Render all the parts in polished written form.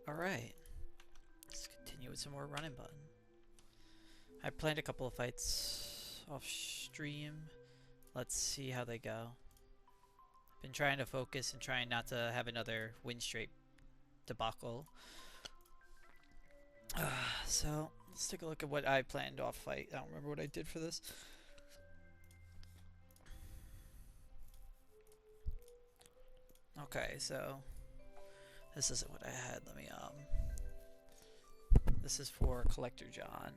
Alright, let's continue with some more running Bun. I planned a couple of fights off stream. Let's see how they go. Been trying to focus and trying not to have another win streak debacle. So, let's take a look at what I planned off fight. I don't remember what I did for this. Okay, so this isn't what I had. Let me this is for Collector John.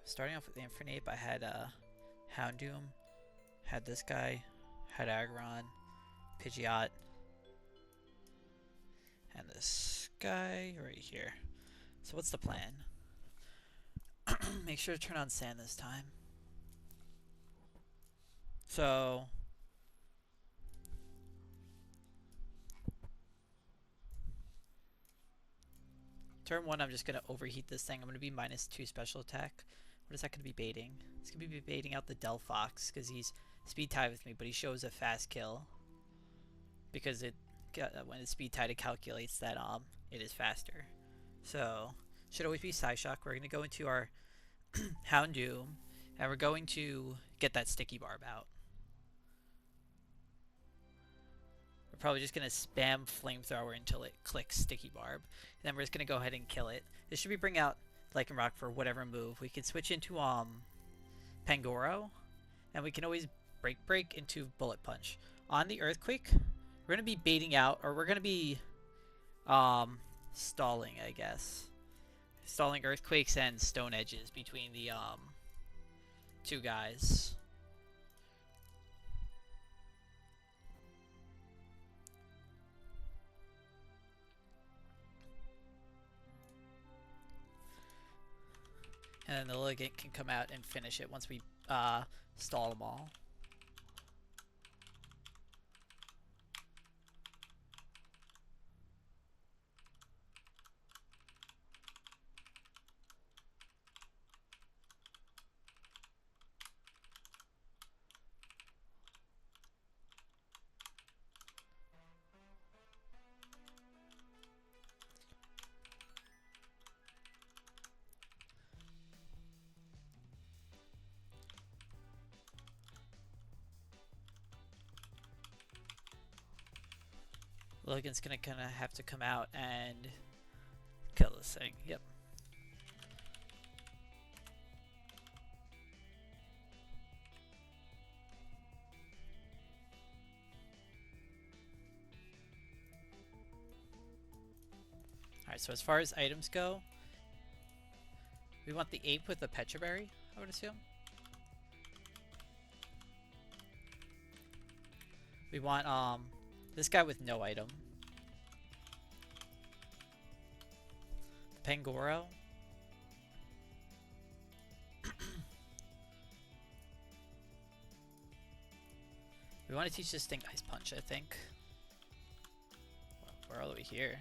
Starting off with Infernape, I had Houndoom, had this guy, had Aggron, Pidgeot, and this guy right here. So what's the plan? Make sure to turn on sand this time. So turn 1, I'm just going to overheat this thing. I'm going to be -2 special attack. What is that going to be baiting? It's going to be baiting out the Delphox because he's speed tied with me, but he shows a fast kill. Because when it's speed tied, it calculates that it is faster. So, should always be Psyshock. We're going to go into our Houndoom, and we're going to get that Sticky Barb out. We're probably just going to spam Flamethrower until it clicks Sticky Barb. And then we're just going to go ahead and kill it. This should be bring out Lycanroc for whatever move. We can switch into Pangoro, and we can always break into Bullet Punch. On the Earthquake, we're going to be baiting out, or we're going to be stalling, I guess. Stalling Earthquakes and Stone Edges between the two guys. And then the Ligant can come out and finish it once we stall them all. Logan's gonna kind of have to come out and kill this thing. Yep. Alright, so as far as items go, we want the ape with the Petra Berry, I would assume. We want this guy with no item. Pangoro. We want to teach this thing Ice Punch, I think. Well, we're all the way here.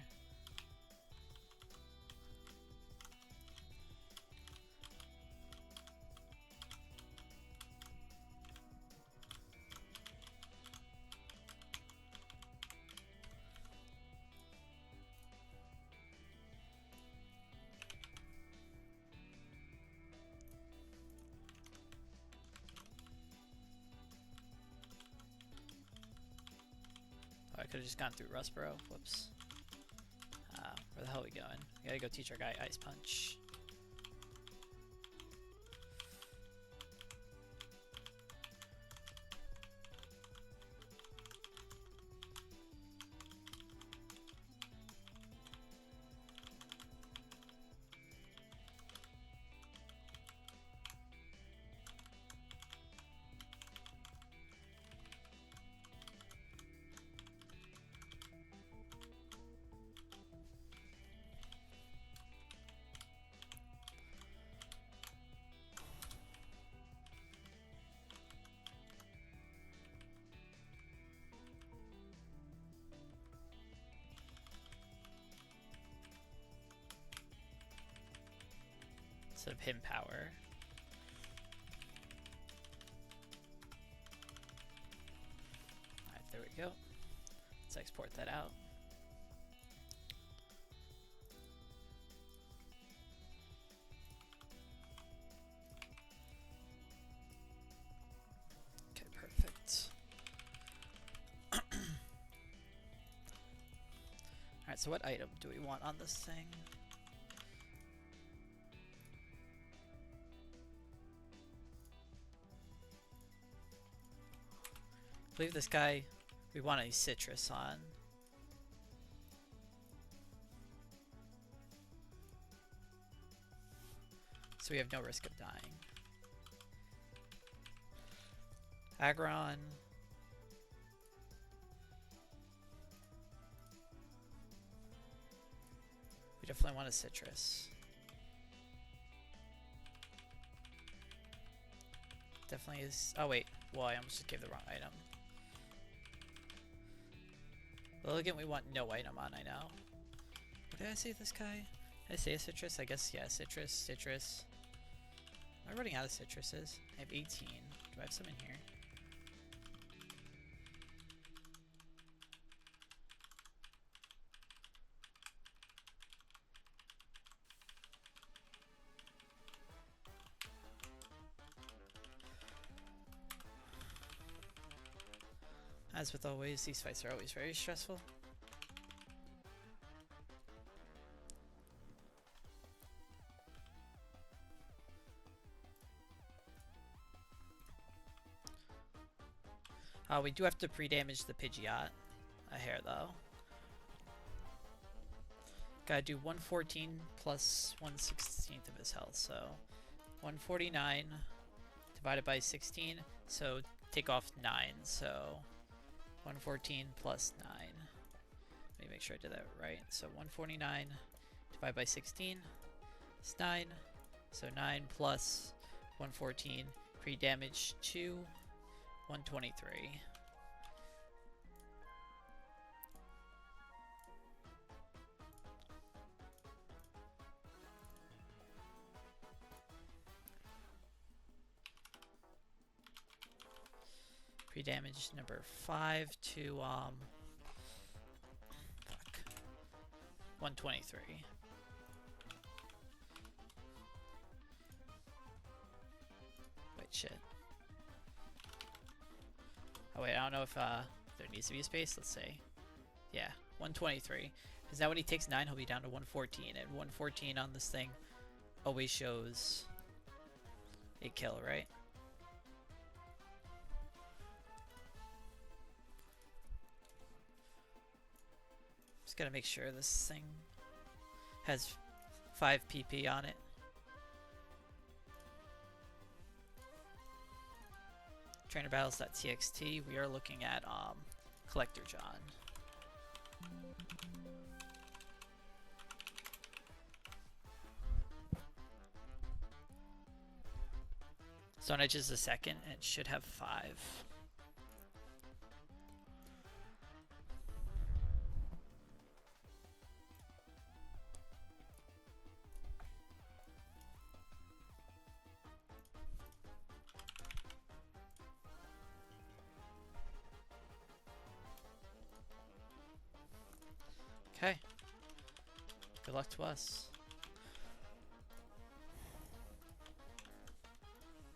I could have just gone through Rustboro. Whoops. Where the hell are we going? We gotta go teach our guy Ice Punch. Instead of him power. Alright, there we go. Let's export that out. Alright, so what item do we want on this thing? I believe this guy, we want a citrus on. So we have no risk of dying. Aggron. We definitely want a citrus. Definitely is. Oh wait, well I almost just gave the wrong item. Well again, we want no item on, I know. What did I say this guy? Did I say a citrus? I guess, yeah, citrus, citrus. Am I running out of citruses? I have 18. Do I have some in here? As with always, these fights are always very stressful. We do have to pre-damage the Pidgeot a hair though. Gotta do 114 plus 1/16 of his health, so 149 divided by 16, so take off 9, so 114 plus 9. Let me make sure I did that right. So 149 divided by 16 is 9, so 9 plus 114, pre-damage 2, 123. Pre-damage number 5 to 123. Wait, shit. Oh wait, I don't know if there needs to be a space. Let's say, yeah, 123. Because now when he takes 9, he'll be down to 114, and 114 on this thing always shows a kill, right? Just gotta make sure this thing has 5 PP on it. TrainerBattles.txt, we are looking at Collector John. Stone Edge is the second, and it should have 5. Okay. Good luck to us.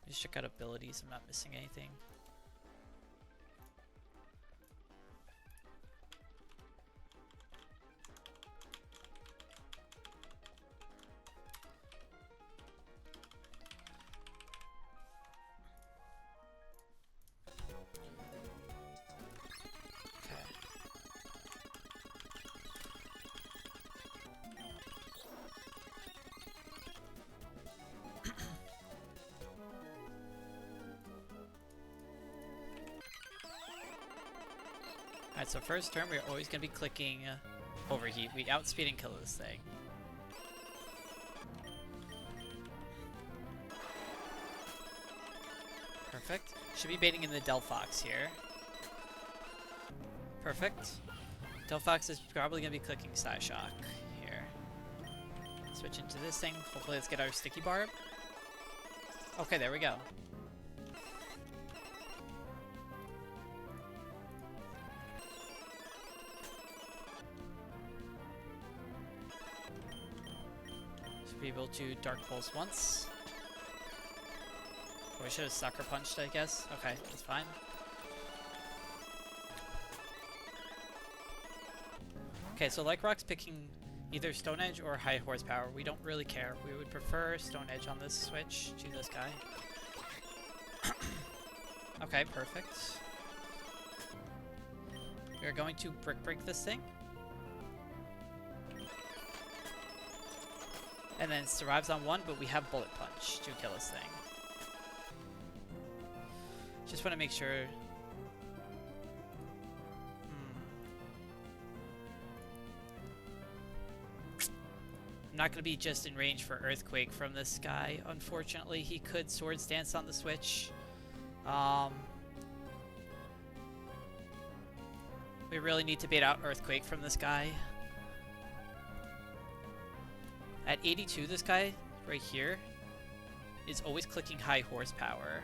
Just check out abilities. I'm not missing anything. Alright, so first turn we're always going to be clicking overheat. We outspeed and kill this thing. Perfect. Should be baiting in the Delphox here. Perfect. Delphox is probably going to be clicking Psyshock here. Switch into this thing. Hopefully let's get our Sticky Barb. Okay, there we go. Be able to Dark Pulse once. Oh, I should have Sucker Punched, I guess. Okay, that's fine. Okay, so like Rock's picking either Stone Edge or High Horsepower. We don't really care. We would prefer Stone Edge on this switch to this guy. Okay, perfect. We're going to Brick Break this thing. And then it survives on 1, but we have Bullet Punch to kill this thing. Just want to make sure... I'm not going to be just in range for Earthquake from this guy. Unfortunately, he could Swords Dance on the switch. We really need to bait out Earthquake from this guy. At 82, this guy right here is always clicking High Horsepower.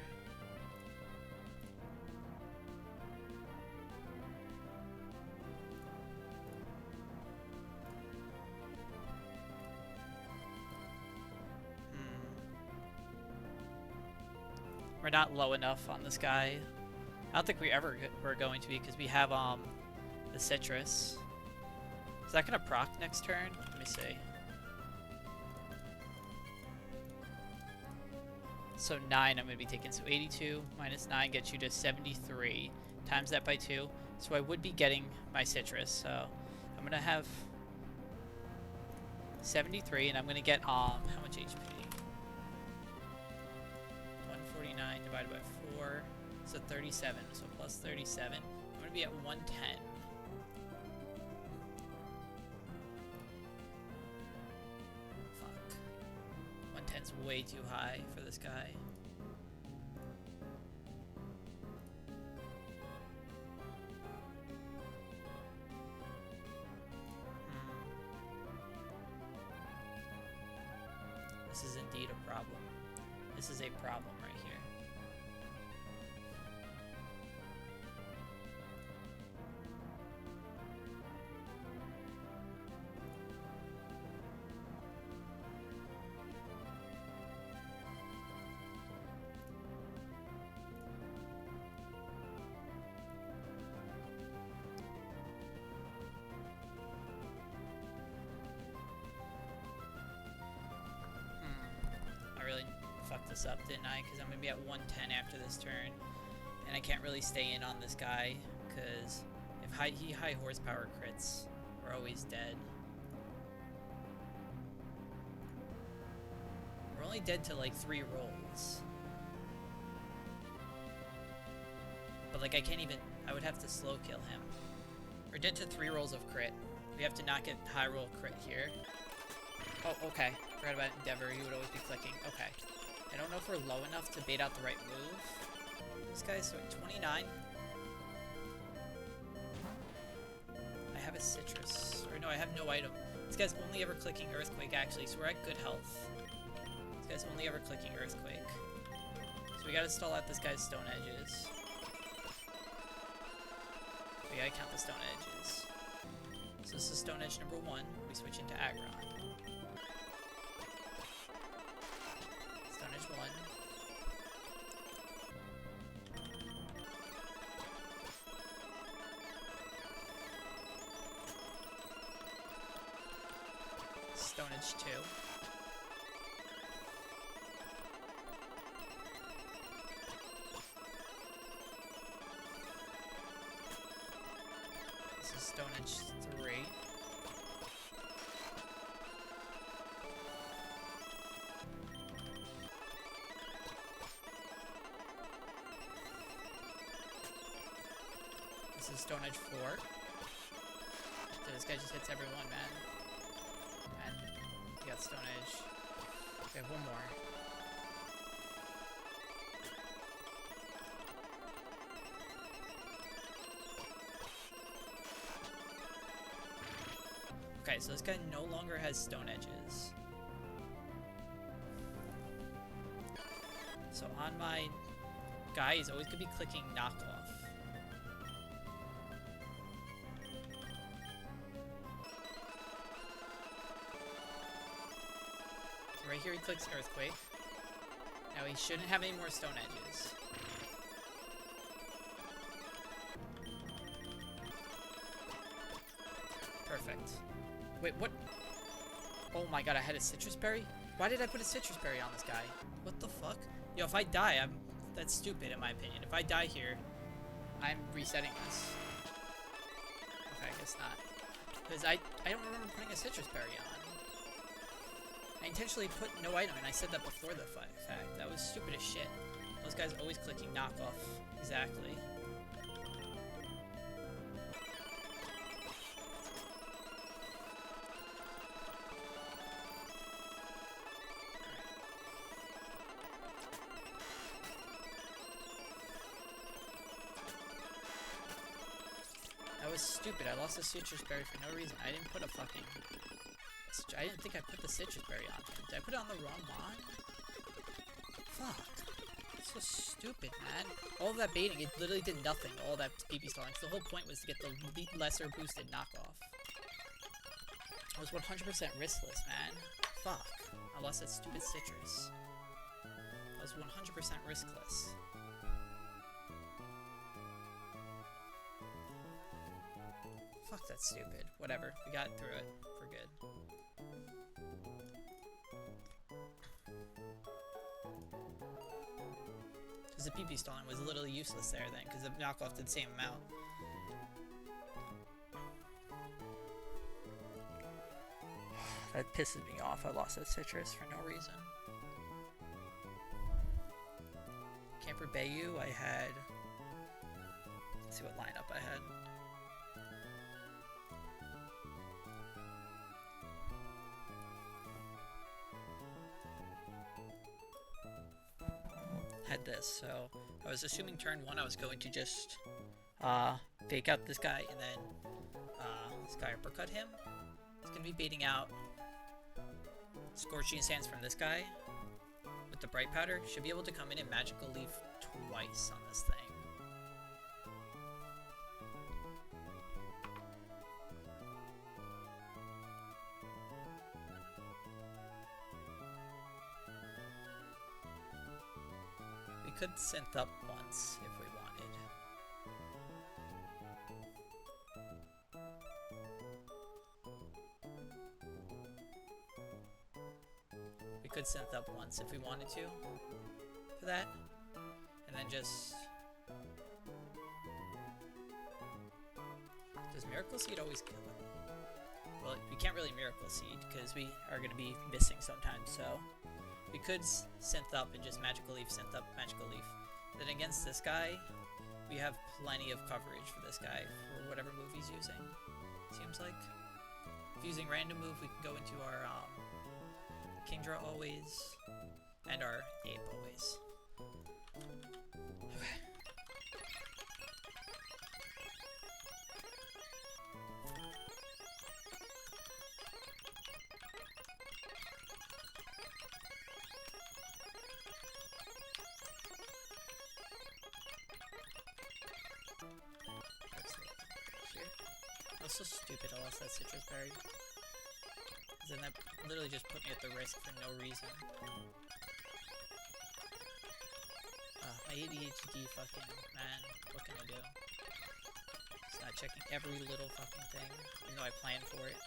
We're not low enough on this guy. I don't think we ever were going to be because we have the Citrus. Is that gonna proc next turn? Let me see. So 9 I'm gonna be taking. So 82 minus 9 gets you to 73. Times that by 2. So I would be getting my Citrus. So I'm gonna have 73 and I'm gonna get how much HP? 149 divided by 4, so 37, so plus 37. I'm going to be at 110. Fuck. 110's way too high for this guy. This is indeed a problem. This is a problem right here. I really fucked this up, didn't I? Because I'm going to be at 110 after this turn. And I can't really stay in on this guy, because if he high horsepower crits, we're always dead. We're only dead to like 3 rolls. But like I can't even, I would have to slow kill him. We're dead to 3 rolls of crit. We have to not get high roll crit here. Oh, okay. Forgot about Endeavor. He would always be clicking. Okay. I don't know if we're low enough to bait out the right move. This guy's so at 29. I have a Citrus. Or no, I have no item. This guy's only ever clicking Earthquake, actually, so we're at good health. This guy's only ever clicking Earthquake. So we gotta stall out this guy's Stone Edges. We gotta count the Stone Edges. So this is Stone Edge number 1. We switch into Aggron. Stone Edge 1. Stone Edge 2. This is Stone Edge 3. This is Stone Edge 4. So this guy just hits everyone, man. And you got Stone Edge. Okay, one more. Okay, so this guy no longer has Stone Edges. So on my guy, he's always going to be clicking Knockoff. So right here he clicks Earthquake. Now he shouldn't have any more Stone Edges. Perfect. Perfect. Wait, what? Oh my god, I had a citrus berry? Why did I put a citrus berry on this guy? What the fuck? Yo, if I die, that's stupid in my opinion. If I die here, I'm resetting this. Okay, I guess not. Because I don't remember putting a citrus berry on. I intentionally put no item, and I said that before the fact. That was stupid as shit. Those guys always clicking knockoff. Exactly. That was stupid. I lost a citrus berry for no reason. I didn't put a fucking... I didn't think I put the citrus berry on him. Did I put it on the wrong mon? Fuck. It's so stupid, man. All of that baiting, it literally did nothing. All that PP stalling. The whole point was to get the lesser boosted knockoff. I was 100% riskless, man. Fuck. I lost that stupid citrus. I was 100% riskless. Fuck, that's stupid. Whatever. We got through it. We're good. Because the PP stalling was literally useless there then, because the knockoff did the same amount. That pisses me off. I lost that citrus for no reason. Camper Bayou, I had... Let's see what lineup I had. Had this, so I was assuming turn 1 I was going to just fake out this guy and then this guy uppercut him. It's going to be baiting out Scorching Sands from this guy with the Bright Powder. Should be able to come in and Magical Leaf twice on this thing. We could synth up once if we wanted. We could synth up once if we wanted to for that. And then just... Does Miracle Seed always kill him? Well, we can't really Miracle Seed because we are going to be missing sometimes, so... We could synth up and just Magical Leaf, synth up, Magical Leaf. Then against this guy, we have plenty of coverage for this guy for whatever move he's using, seems like. If using random move, we can go into our Kingdra always, and our Ape always. Okay. That was so stupid, I lost that citrus berry. Then that literally just put me at the risk for no reason. My ADHD fucking, man, what can I do? Just not checking every little fucking thing, even though I planned for it.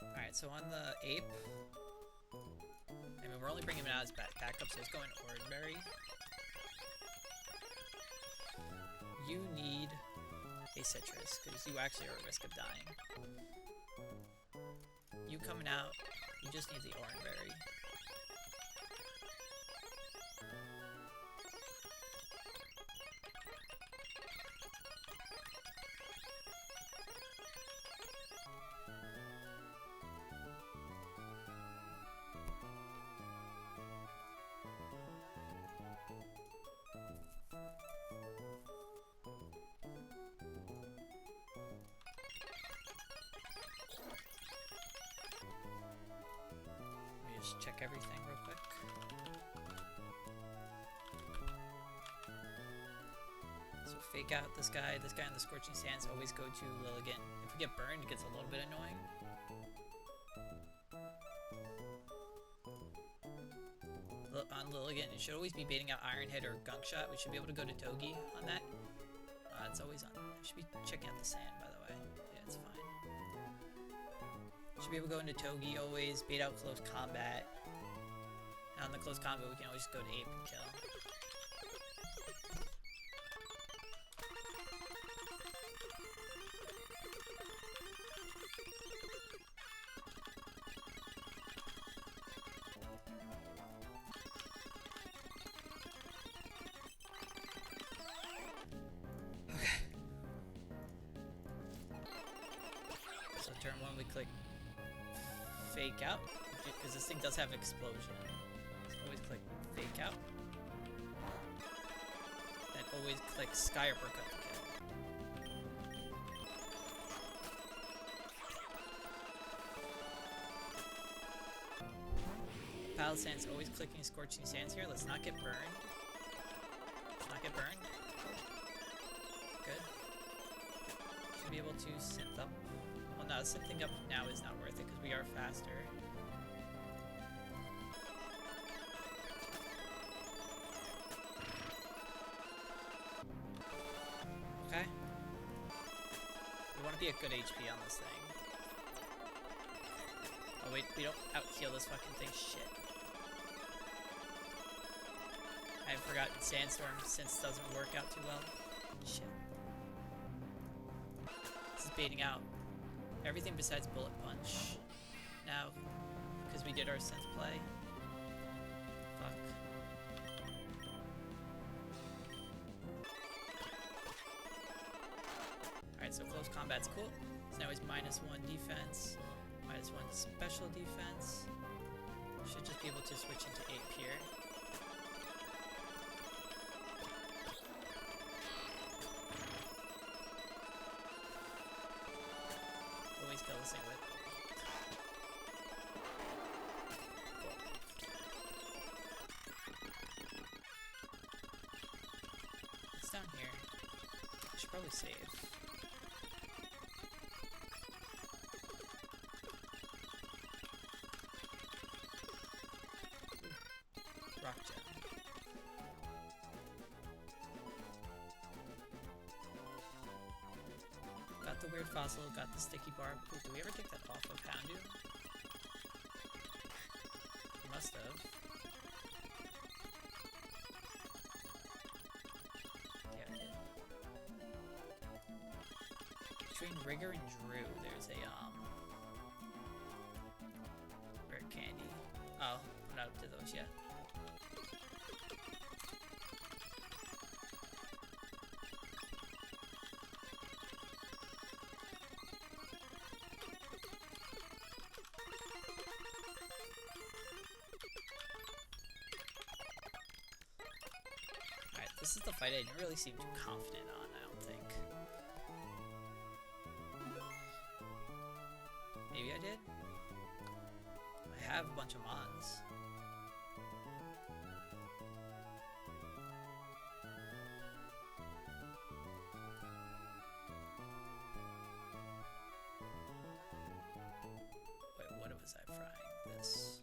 Alright, so on the Ape, I mean, we're only bringing him out as backup, so it's going Oranberry. You need a citrus, because you actually are at risk of dying. You coming out, you just need the Oranberry. Just check everything real quick. So fake out this guy on the Scorching Sands, always go to Lilligant. If we get burned, it gets a little bit annoying. On Lilligant, it should always be baiting out Iron Head or Gunk Shot. We should be able to go to Togi on that. It's always on. I should be checking out the sand, by the way. Yeah, it's fine. Should be able to go into Togi always, bait out close combat. And on the close combat, we can always go to ape and kill. Turn 1, we click fake out, because this thing does have explosion. So always click fake out. Then always click sky uppercut to kill. Pile sands, always clicking scorching sands here. Let's not get burned. Let's not get burned. Good. Should be able to synth up. Well, no, synthing up now is not worth it because we are faster. Okay. We want to be at good HP on this thing. Oh wait, we don't out-heal this fucking thing. Shit. I've forgotten Sandstorm since it doesn't work out too well. Shit. This is baiting out everything besides Bullet Punch. Now, because we did our synth play. Fuck. Alright, so close combat's cool. So now he's -1 defense, -1 special defense. Should just be able to switch into ape here. Always kill this thing with. Cool. It's down here. I should probably save. Ooh. Rock gem. Got the weird fossil, got the sticky barb. Ooh, did we ever take that off of Houndoom? We must have. Yeah, we did. Between Rigger and Drew, there's a, rare candy. Oh, I'm not up to those yet. This is the fight I didn't really seem too confident on, I don't think. Maybe I did? I have a bunch of mons. Wait, what was I frying? This.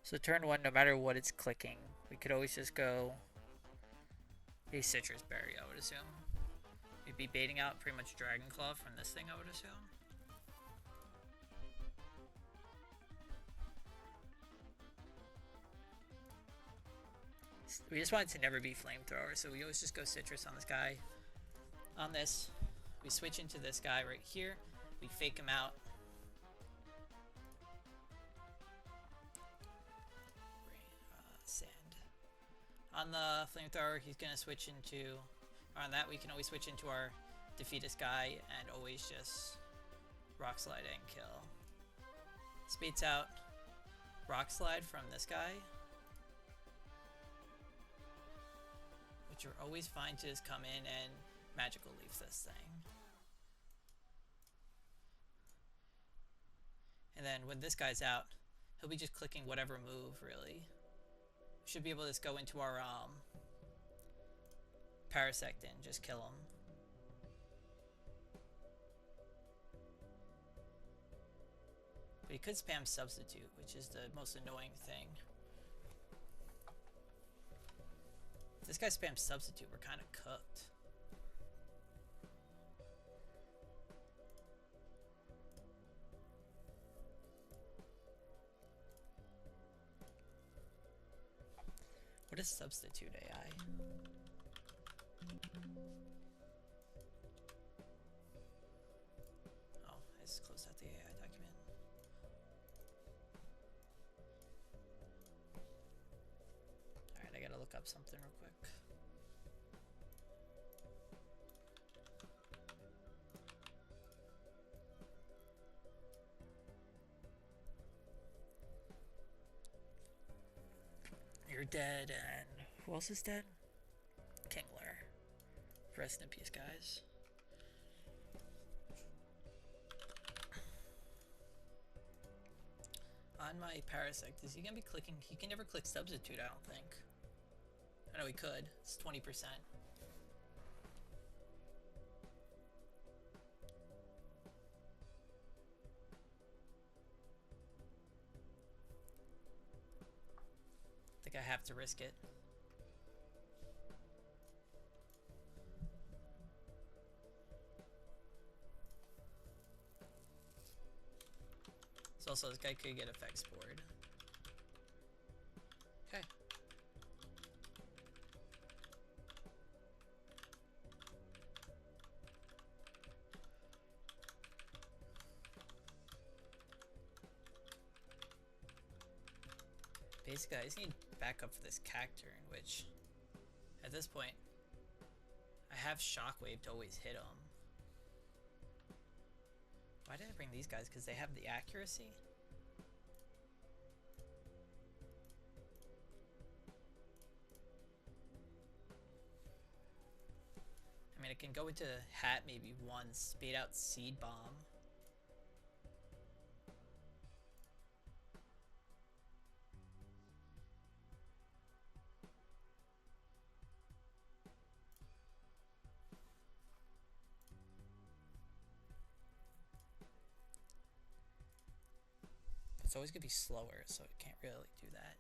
So turn 1, no matter what it's clicking, we could always just go a citrus berry, I would assume. We'd be baiting out pretty much Dragon Claw from this thing, I would assume. We just want it to never be flamethrower, so we always just go citrus on this guy. On this, we switch into this guy right here. We fake him out. Sand. On the flamethrower, he's gonna switch into. Or on that, we can always switch into our defeatist guy and always just rock slide and kill. Spates out rock slide from this guy, which are always fine to just come in and magical leaf this thing. And And then when this guy's out, he'll be just clicking whatever move, really. Should be able to just go into our Parasect and just kill him. But he could spam Substitute, which is the most annoying thing. If this guy spams Substitute, we're kind of cooked. What is Substitute AI? Oh, I just closed out the AI document. Alright, I gotta look up something real quick. You're dead, and who else is dead? Kingler. Rest in peace, guys. On my Parasect, is he gonna be clicking? He can never click Substitute, I don't think. I know he could. It's 20%. I think I have to risk it. So also this guy could get effects board. Okay. Basically, I just need backup for this Cacturn, which, at this point, I have Shockwave to always hit him. Why did I bring these guys? Because they have the accuracy? I mean, I can go into Hat maybe once, bait out Seed Bomb. It's always gonna be slower, so it can't really do that.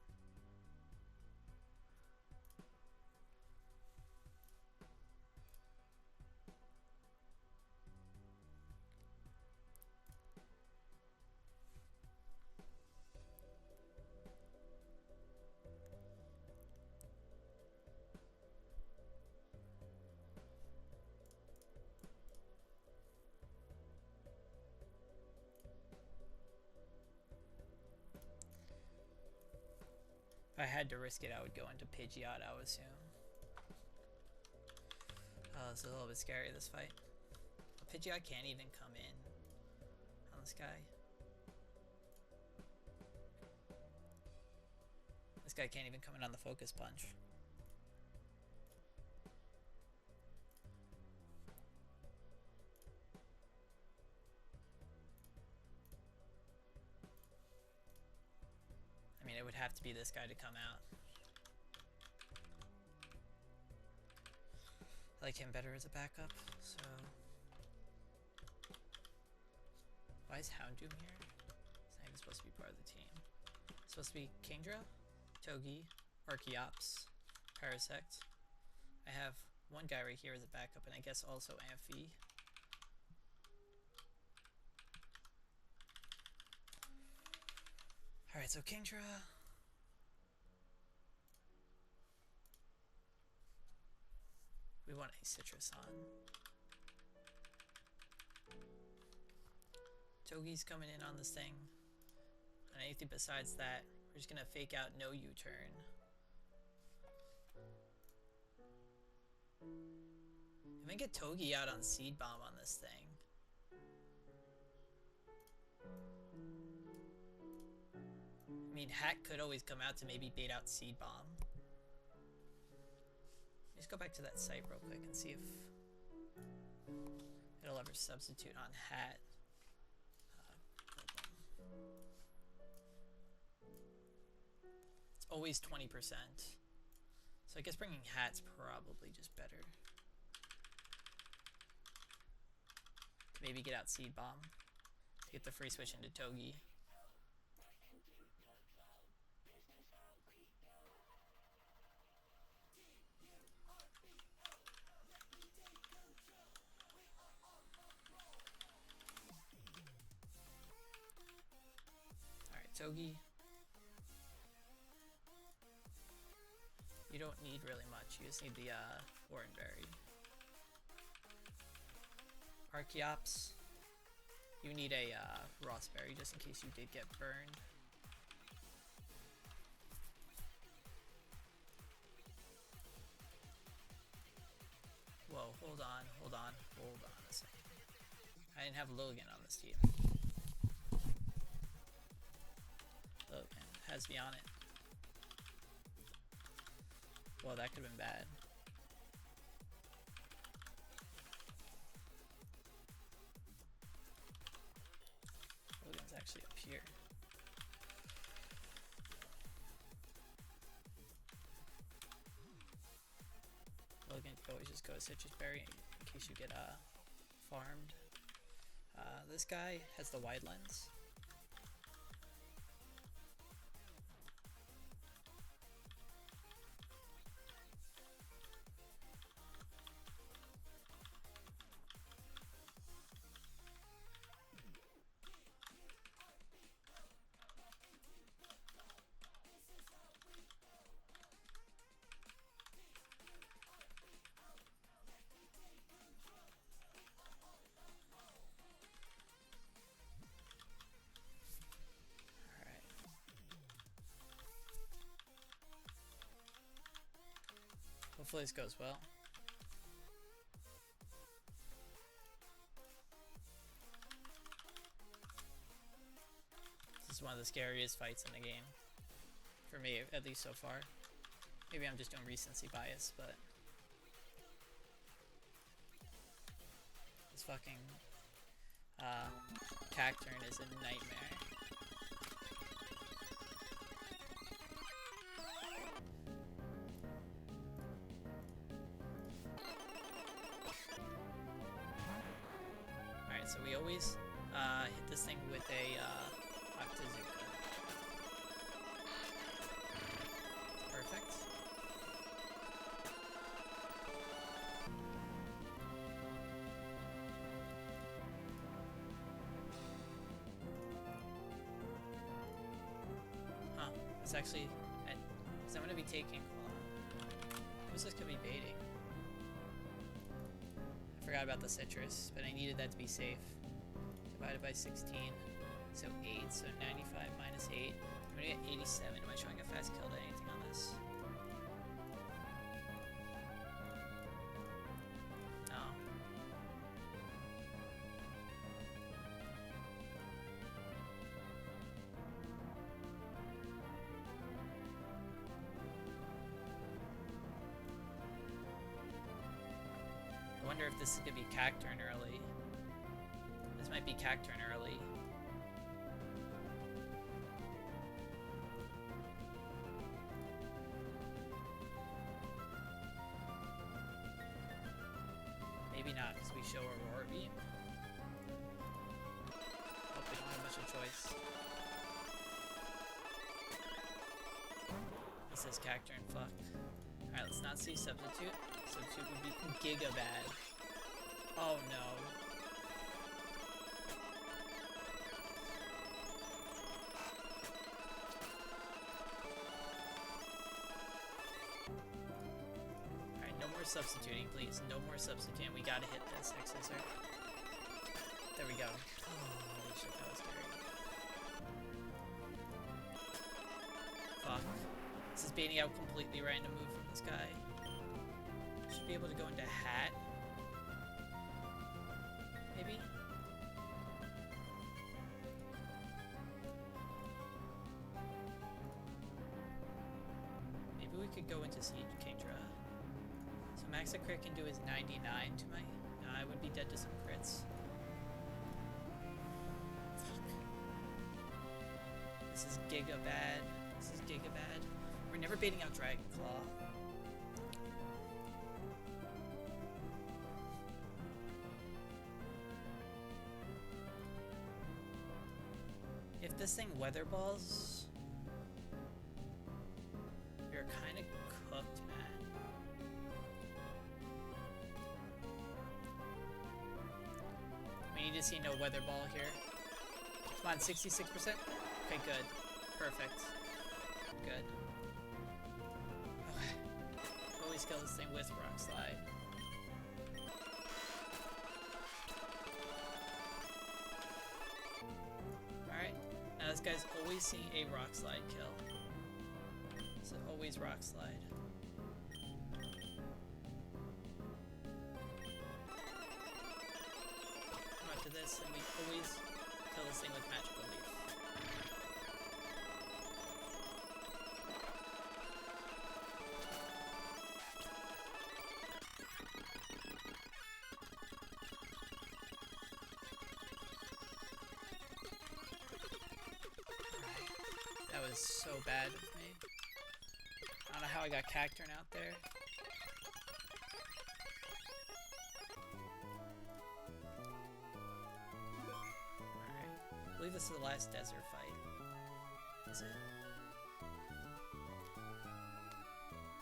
If I had to risk it, I would go into Pidgeot, I would assume. Oh, it's a little bit scary, this fight. Pidgeot can't even come in on this guy. This guy can't even come in on the Focus Punch. I mean, it would have to be this guy to come out. I like him better as a backup, so... Why is Houndoom here? It's not even supposed to be part of the team. It's supposed to be Kingdra, Togi, Archeops, Parasect. I have one guy right here as a backup, and I guess also Amphi. Alright, so Kingdra. We want a Citrus on. Togi's coming in on this thing. And anything besides that, we're just gonna fake out no U-turn. I'm gonna get Togi out on Seed Bomb on this thing. I mean, Hat could always come out to maybe bait out Seed Bomb. Let's go back to that site real quick and see if it'll ever substitute on Hat. always 20%. So I guess bringing hat's probably just better. Maybe get out Seed Bomb to get the free switch into Togi. Alright, Togi. You don't need really much, you just need the Oranberry. Archeops. You need a Rossberry just in case you did get burned. Whoa, hold on a second. I didn't have Logan on this team. Logan has me on it. Well, that could have been bad. Logan's actually up here. Logan, you always just go Citrus Berry in case you get farmed. This guy has the wide lens. Hopefully this goes well. This is one of the scariest fights in the game. For me, at least so far. Maybe I'm just doing recency bias, but... this fucking... Cacturn is a nightmare. So we always hit this thing with a Octazooka. Perfect. Huh. It's actually... because I'm going to be taking... what's this could be baiting? I forgot about the citrus, but I needed that to be safe. Divided by 16, so 8, so 95 minus 8. I'm gonna get 87. Am I showing a fast kill to anything on this? No. I wonder if this is gonna be Cacturn early. This might be Cacturn early. Maybe not, because we show Aurora Beam. Hope we don't have much of a choice. This is Cacturn, fuck. Alright, let's not see Substitute. Substitute would be giga bad. Oh no. Alright, no more substituting, please. No more substituting. We gotta hit this X-Scissor. There we go. Holy shit, that was scary. Fuck. This is baiting out completely random move from this guy. Should be able to go into hat. Maybe? Maybe we could go into Siege Kingdra. So max a crit can do is 99 to my... No, I would be dead to some crits. Fuck. This is giga bad. This is giga bad. We're never baiting out Dragon Claw. If this thing weather balls, you're kind of cooked, man. We need to see no weather ball here. Come on, 66%? Okay, good. Perfect. Good. Okay. Always kill this thing with Rock Slide. Alright. Now this guy's always seeing a Rock Slide kill. So always Rock Slide. Come up to this, and we always kill this thing with Magical Leaf. That was so bad of me. I don't know how I got Cacturn out there. Alright. I believe this is the last desert fight. Is it?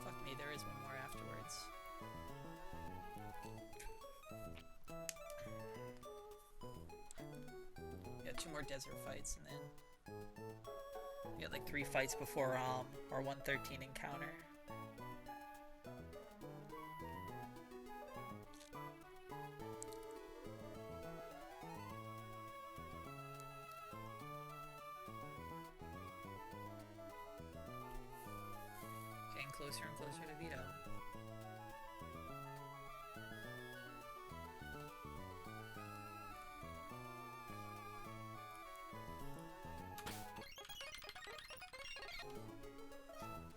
Fuck me, there is one more afterwards. Yeah, 2 more desert fights and then we got like 3 fights before our 113 encounter. Getting closer and closer to Vito.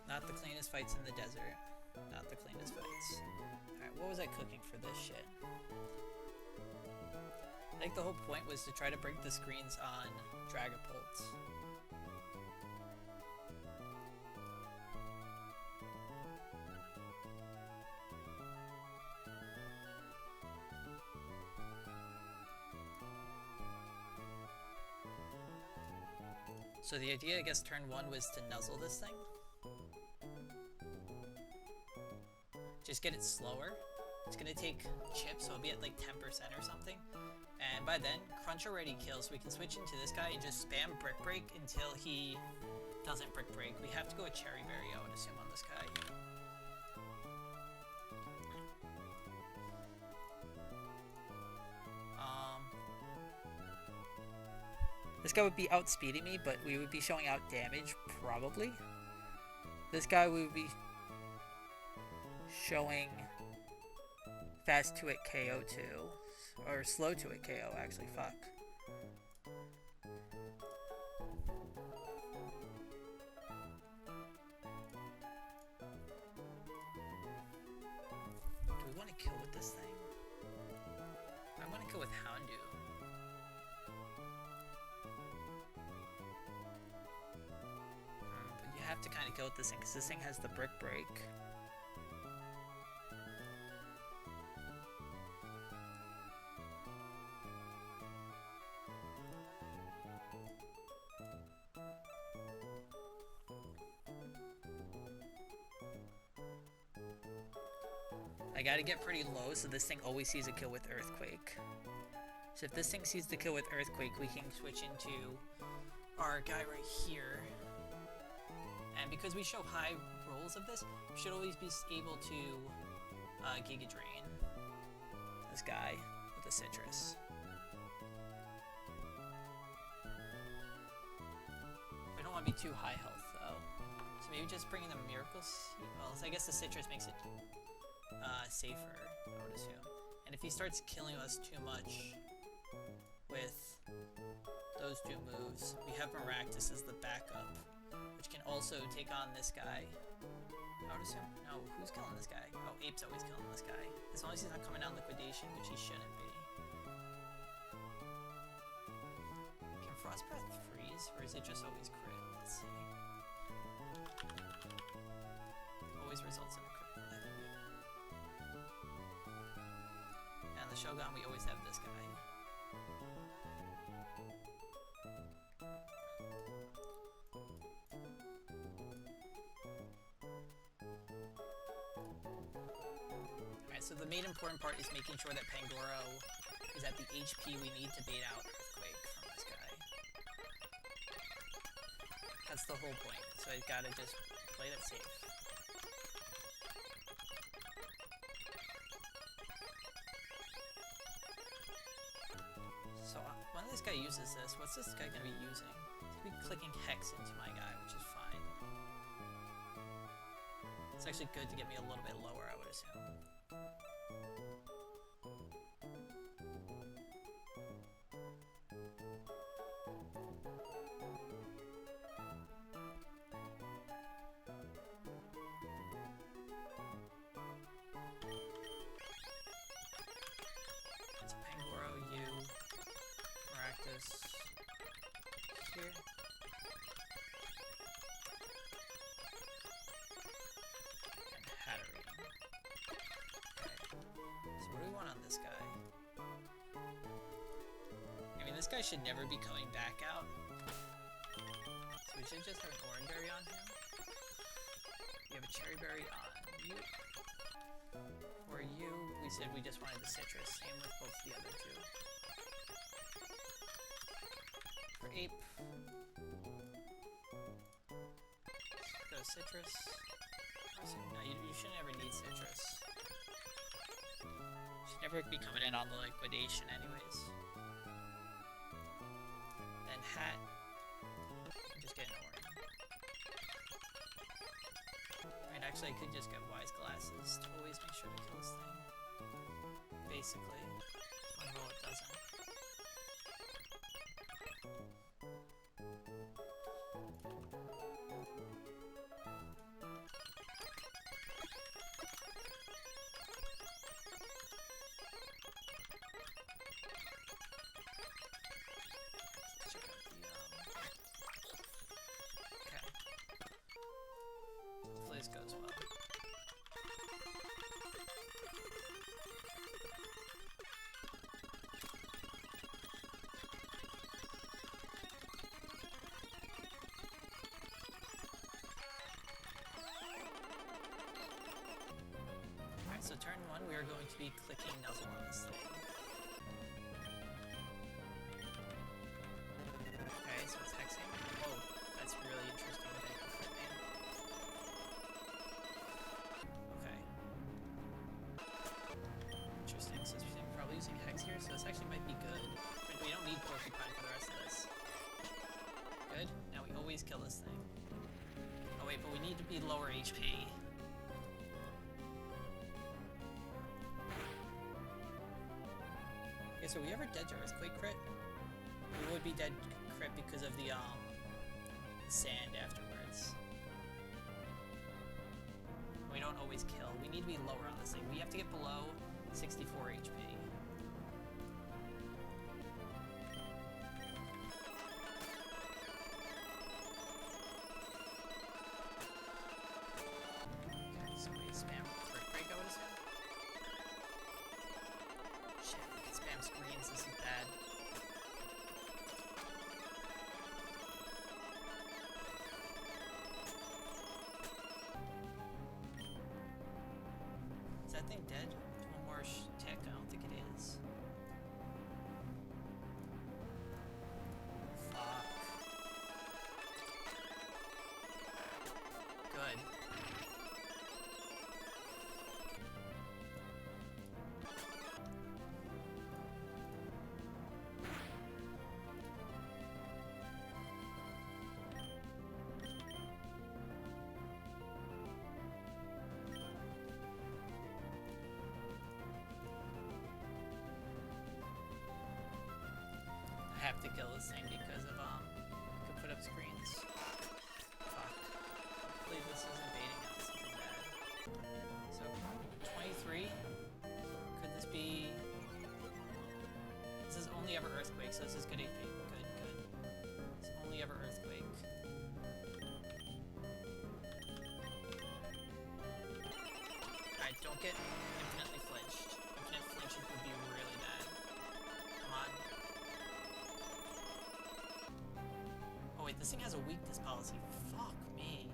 Not the cleanest fights in the desert. Not the cleanest fights. Alright, what was I cooking for this shit? I think the whole point was to try to break the screens on Dragapults. So the idea, I guess, turn 1 was to nuzzle this thing. Just get it slower. It's gonna take chips, so it'll be at like 10% or something. And by then, Crunch already kills, so we can switch into this guy and just spam Brick Break until he doesn't Brick Break. We have to go with Cherry Berry, I would assume, on this guy. This guy would be outspeeding me, but we would be showing out damage, probably. This guy we would be showing fast 2-hit KO too. Or slow 2-hit KO, actually, fuck. Do we want to kill with this thing? I want to kill with Houndoom. But you have to kind of kill with this thing, because this thing has the Brick Break. I gotta get pretty low so this thing always sees a kill with Earthquake. So if this thing sees the kill with Earthquake, we can switch into our guy right here. And because we show high rolls of this, we should always be able to Giga Drain this guy with a Citrus. We don't want to be too high health though. So maybe just bringing the Miracle Seed. Well, I guess the Citrus makes it safer, I would assume. And if he starts killing us too much with those 2 moves, we have Maractus as the backup, which can also take on this guy. I would assume. No, who's killing this guy? Oh, Ape's always killing this guy. As long as he's not coming down Liquidation, which he shouldn't be. Can Frost Breath freeze, or is it just always crit? Let's see. Shogun, we always have this guy. Alright, so the main important part is making sure that Pangoro is at the HP we need to bait out Earthquake from this guy. That's the whole point, so I gotta just play that safe. So when this guy uses this, what's this guy gonna be using? He's gonna be clicking Hex into my guy, which is fine. It's actually good to get me a little bit lower, I would assume. Here. And Hattery. Okay. So what do we want on this guy? I mean, this guy should never be coming back out. So we should just have an Orange Berry on him. We have a Cherry Berry on you. For you, we said we just wanted the citrus. Same with both the other two. For Ape, go citrus. No, you shouldn't ever need citrus. Should never be coming in on the liquidation anyways. Then Hat, just get an orange. Right, actually I could just get Wise Glasses to always make sure to kill this thing. Basically. One roll it doesn't. Goes well. Alright, so turn 1 we are going to be clicking Nuzzle on this thing. Okay, so it's hexing. Oh, that's really interesting. Using Hex here, so this actually might be good. But we don't need Porcupine for the rest of this. Good. Now we always kill this thing. Oh wait, but we need to be lower HP. Okay, so we ever dead to Earthquake crit? We would be dead crit because of the sand afterwards. We don't always kill. We need to be lower on this thing. We have to get below 64 HP. That thing dead? One more tick? I don't think it is. Fuck. Good. Have to kill this thing because of could put up screens. Fuck. Hopefully this isn't baiting out something bad. So 23. Could this be? This is only ever Earthquake, so this is good AP. Good, good. It's only ever Earthquake. Alright, don't get infinitely flinched. Infinite flinching would be really bad. This thing has a weakness policy. Fuck me.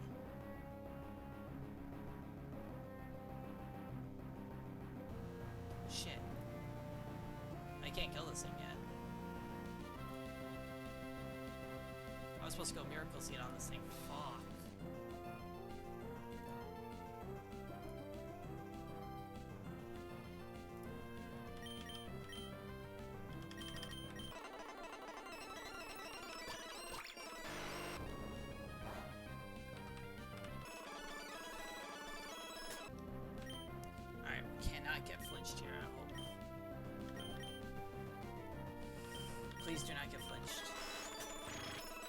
Shit. I can't kill this thing yet. I was supposed to go Miracle Seed on this thing. Fuck. Alright, we cannot get flinched here, I hope. Please do not get flinched.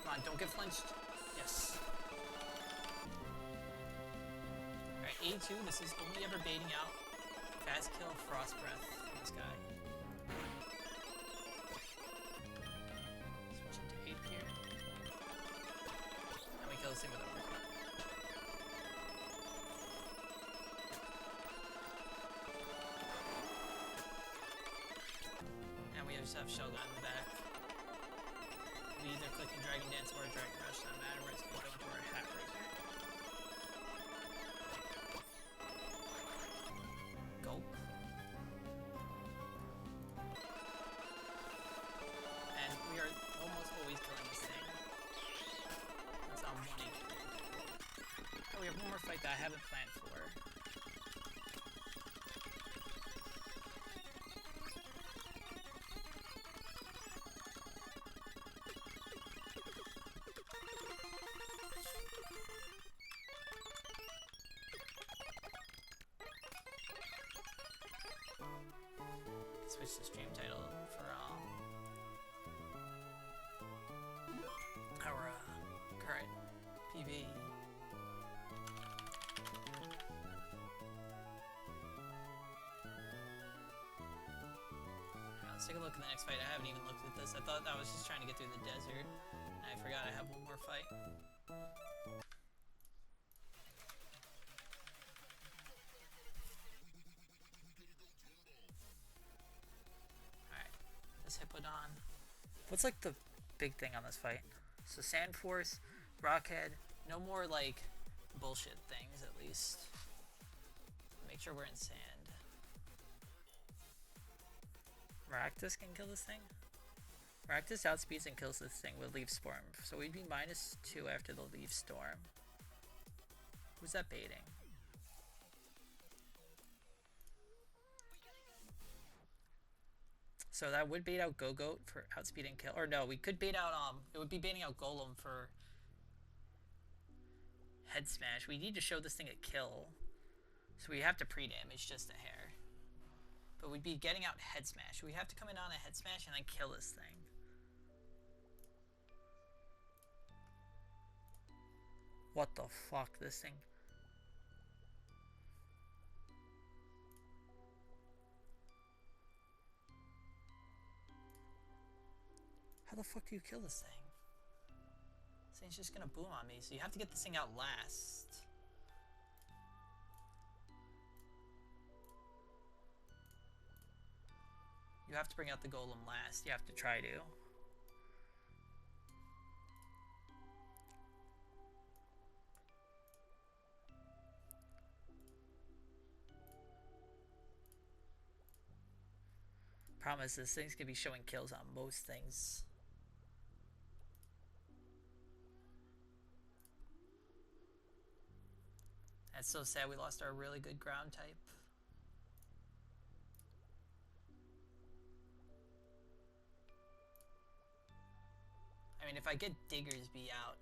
Come on, don't get flinched. Yes. Alright, A2, this is only ever baiting out fast kill Frost Breath from this guy. Switch into 8 here. And we kill this thing with Overcut. And we just have Shogun in the back. We either clicking Dragon Dance or Dragon Rush, no matter where it's going to go into our hat right here. Gulp. And we are almost always killing this thing. It's on 1 HP. Oh, we have one more fight that I haven't planned for. Switch the stream title for our current PV. Let's take a look at the next fight. I haven't even looked at this. I thought I was just trying to get through the desert, and I forgot I have one more fight. Hippodon. What's like the big thing on this fight? So Sand Force, Rockhead, no more like bullshit things at least. Make sure we're in sand. Raktus can kill this thing? Raktus outspeeds and kills this thing with Leaf Storm. So we'd be -2 after the Leaf Storm. Who's that baiting? So that would bait out Go-Goat for outspeed and kill. Or no, we could bait out, it would be baiting out Golem for Head Smash. We need to show this thing a kill. So we have to pre-damage just a hair. But we'd be getting out Head Smash. We have to come in on a Head Smash and then kill this thing. What the fuck, this thing? How the fuck do you kill this thing? This thing's just gonna boom on me, so you have to get this thing out last. You have to bring out the Golem last. You have to try to. Problem is, this thing's gonna be showing kills on most things. That's so sad we lost our really good ground type. I mean, if I get Digger's Bee out,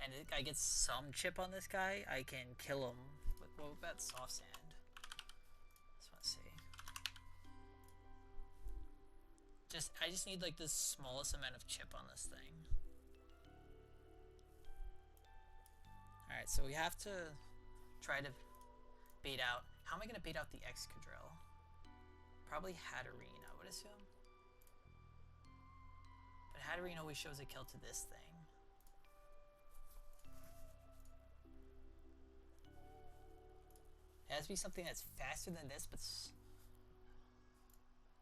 and I get some chip on this guy, I can kill him. What about Soft Sand? Just want to see. I just need like the smallest amount of chip on this thing. Alright, so we have to try to bait out. How am I going to bait out the Excadrill? Probably Hatterene, I would assume. But Hatterene always shows a kill to this thing. It has to be something that's faster than this, but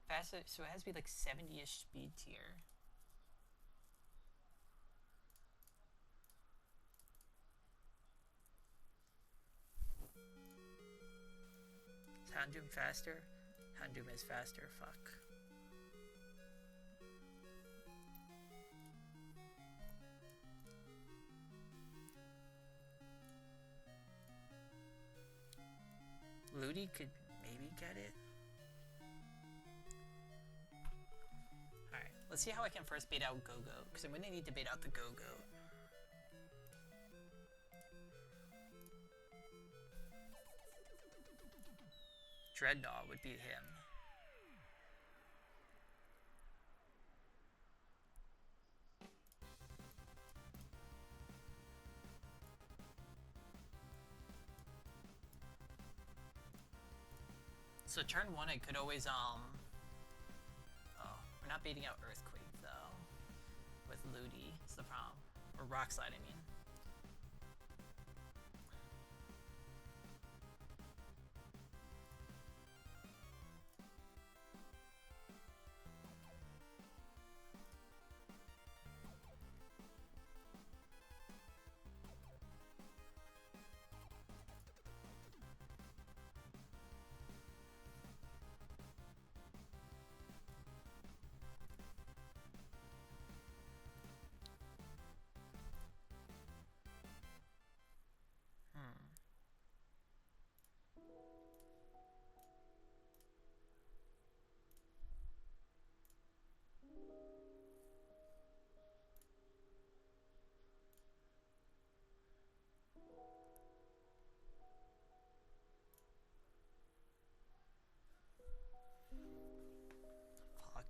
faster, so it has to be like 70-ish speed tier. Houndoom faster? Houndoom is faster, fuck. Ludi could maybe get it. Alright, let's see how I can first bait out Go-Go, because I'm going to need to bait out the Go-Go. Dreadnought would beat him. So turn 1 I could always oh, we're not baiting out Earthquake though. With Ludi, it's the problem. Or Rock Slide, I mean.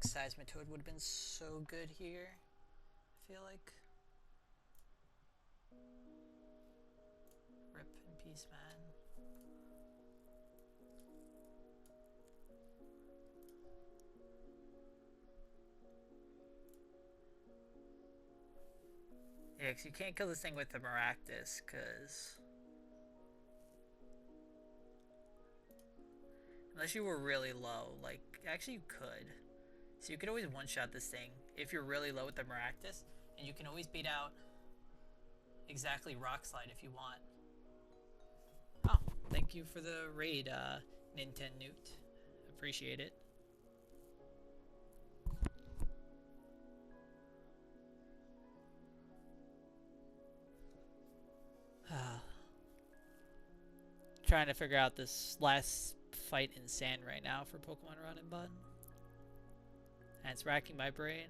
Seismitoad would have been so good here, I feel like. Rip in peace, man. Yeah, because you can't kill this thing with the Maractus, because... Unless you were really low, like, actually you could. So you could always one-shot this thing if you're really low with the Maractus, and you can always beat out exactly Rock Slide if you want. Oh, thank you for the raid, Nintendo. Appreciate it. Trying to figure out this last fight in sand right now for Pokemon Run and Bun. And it's racking my brain.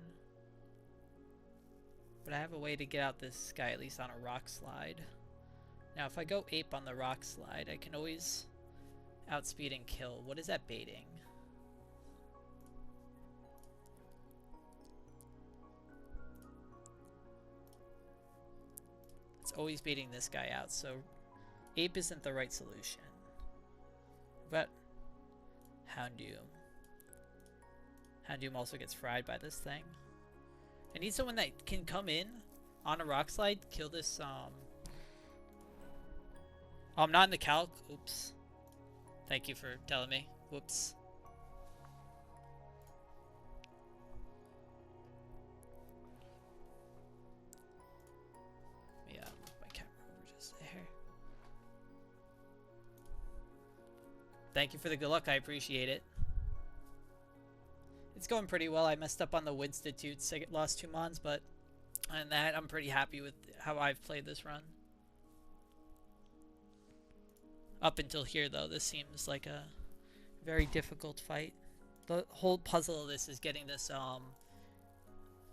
But I have a way to get out this guy at least on a Rock Slide. Now if I go ape on the Rock Slide, I can always outspeed and kill. What is that baiting? It's always baiting this guy out, so ape isn't the right solution. But Houndoom. Houndoom also gets fried by this thing. I need someone that can come in on a Rock Slide, kill this, oh, I'm not in the calc. Oops. Thank you for telling me. Whoops. Yeah, move my camera over just there. Thank you for the good luck. I appreciate it. It's going pretty well. I messed up on the Winstitutes. I lost 2 mons, but on that, I'm pretty happy with how I've played this run. Up until here, though, this seems like a very difficult fight. The whole puzzle of this is getting this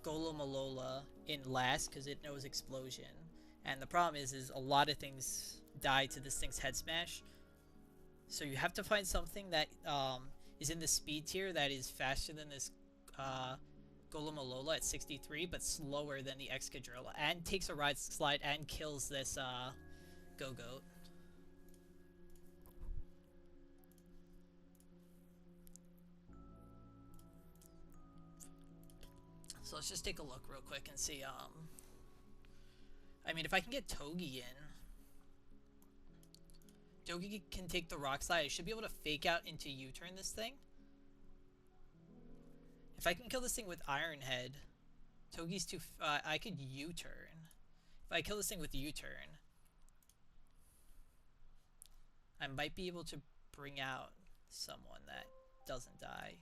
Golomolola in last because it knows explosion. And the problem is a lot of things die to this thing's head smash. So you have to find something that is in the speed tier that is faster than this Golomolola at 63, but slower than the Excadrill, and takes a Ride Slide and kills this Go-Goat. So let's just take a look real quick and see, I mean, if I can get Togi in, Togi can take the Rock Slide. I should be able to fake out into U-turn this thing. If I can kill this thing with Iron Head, Togi's too, I could U-turn. If I kill this thing with U-turn, I might be able to bring out someone that doesn't die.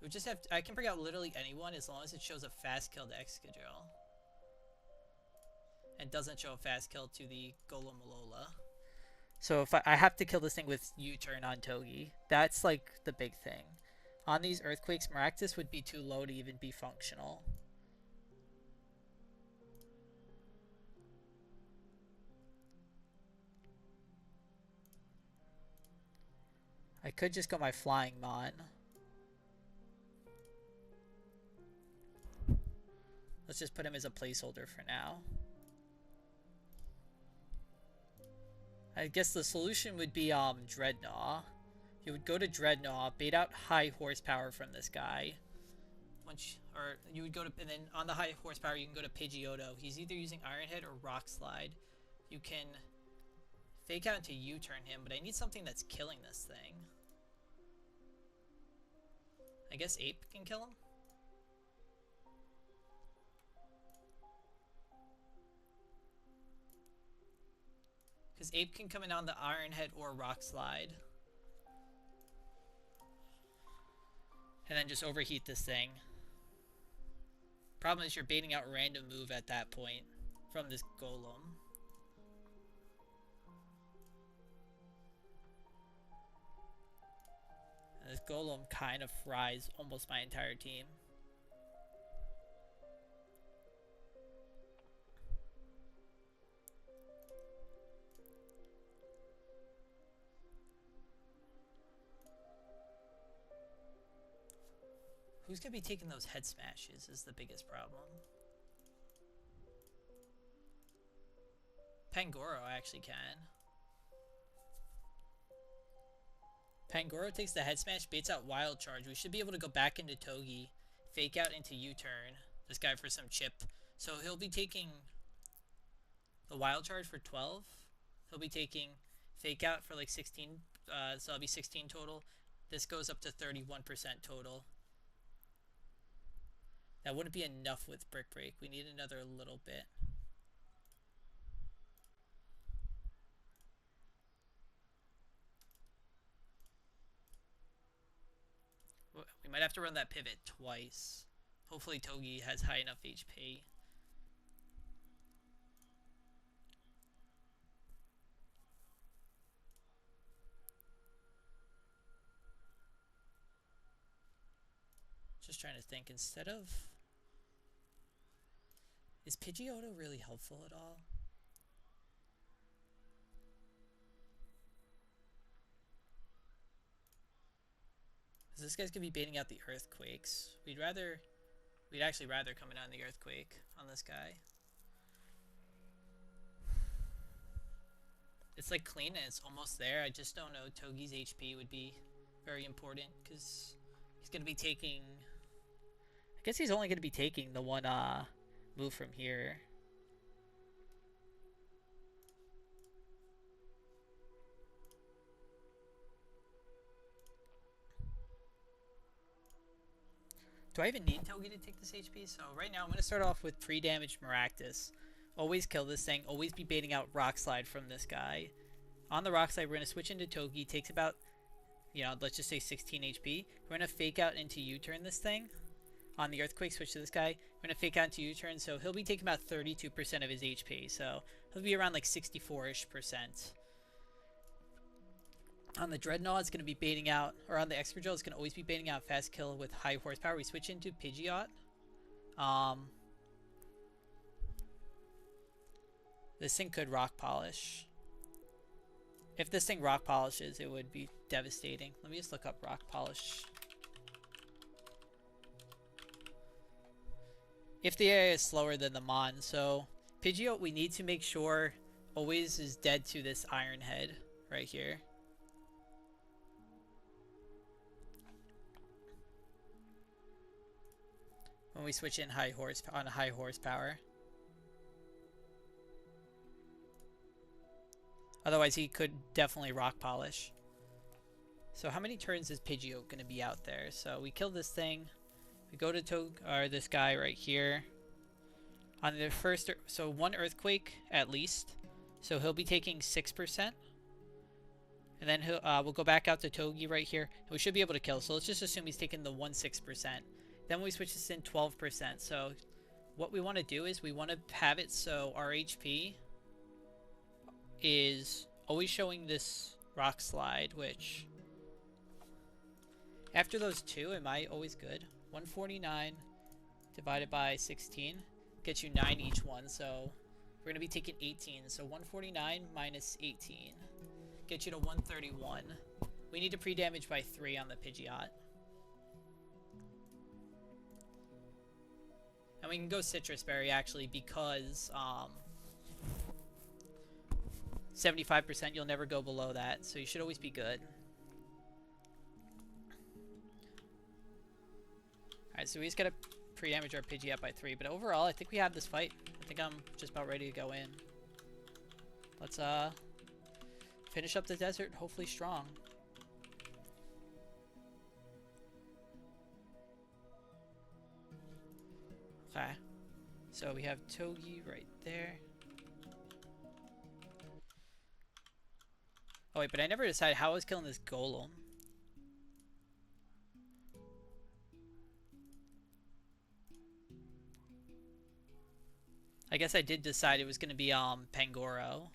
It would just have I can bring out literally anyone as long as it shows a fast kill to Excadrill. And doesn't show a fast kill to the Golem Alola. So if I have to kill this thing with U-turn on Togi. That's like the big thing. On these Earthquakes, Maractus would be too low to even be functional. I could just go my Flying Mon. Let's just put him as a placeholder for now. I guess the solution would be Dreadnought. You would go to Dreadnought, bait out high horsepower from this guy. Or you would go to, and then on the high horsepower you can go to Pidgeotto. He's either using Iron Head or Rock Slide. You can fake out into U-turn him, but I need something that's killing this thing. I guess Ape can kill him? Because Ape can come in on the Iron Head or Rock Slide. And then just overheat this thing. Problem is you're baiting out random move at that point from this Golem. And this Golem kind of fries almost my entire team. Who's going to be taking those head smashes is the biggest problem. Pangoro actually can. Pangoro takes the head smash, baits out Wild Charge. We should be able to go back into Togi, fake out into U-turn this guy for some chip. So he'll be taking the Wild Charge for 12. He'll be taking fake out for like 16. So that'll be 16 total. This goes up to 31% total. That wouldn't be enough with Brick Break. We need another little bit. We might have to run that pivot twice. Hopefully Togi has high enough HP. Just trying to think, instead of... Is Pidgeotto really helpful at all? Because this guy's going to be baiting out the Earthquakes. We'd actually rather come in on the Earthquake on this guy. It's like clean and it's almost there. I just don't know. Togi's HP would be very important because he's going to be taking... I guess he's only going to be taking the one move from here. Do I even need Togi to take this HP? So right now I'm going to start off with pre-damaged Maractus. Always kill this thing. Always be baiting out Rock Slide from this guy. On the Rock Slide we're going to switch into Togi. Takes about, you know, let's just say 16 HP. We're going to fake out into U-turn this thing. On the Earthquake, switch to this guy. We're going to fake out into U-turn, so he'll be taking about 32% of his HP. So he'll be around like 64-ish%. On the Dreadnought, it's going to be baiting out, or on the Excadrill, it's going to always be baiting out Fast Kill with high horsepower. We switch into Pidgeot. This thing could Rock Polish. If this thing Rock Polishes, it would be devastating. Let me just look up Rock Polish. If the area is slower than the Mon, so Pidgeot, we need to make sure always is dead to this Iron Head right here. When we switch in high horsepower. Otherwise, he could definitely Rock Polish. So how many turns is Pidgeot going to be out there? So we kill this thing. We go to this guy right here. On the first, so one Earthquake at least. So he'll be taking 6%. And then we'll go back out to Togi right here. And we should be able to kill. So let's just assume he's taking the 16%. Then when we switch this in 12%. So what we want to do is we want to have it so our HP is always showing this rock slide, which after those two, am I always good? 149 divided by 16 gets you 9 each one. So we're going to be taking 18. So 149 minus 18 gets you to 131. We need to pre-damage by 3 on the Pidgeot. And we can go Citrus Berry actually because 75% you'll never go below that. So you should always be good. Alright, so we just gotta pre-damage our Pidgeot by 3. But overall, I think we have this fight. I think I'm just about ready to go in. Let's finish up the desert, hopefully strong. Okay. So we have Togi right there. Oh wait, but I never decided how I was killing this Golem. I guess I did decide it was going to be Pangoro.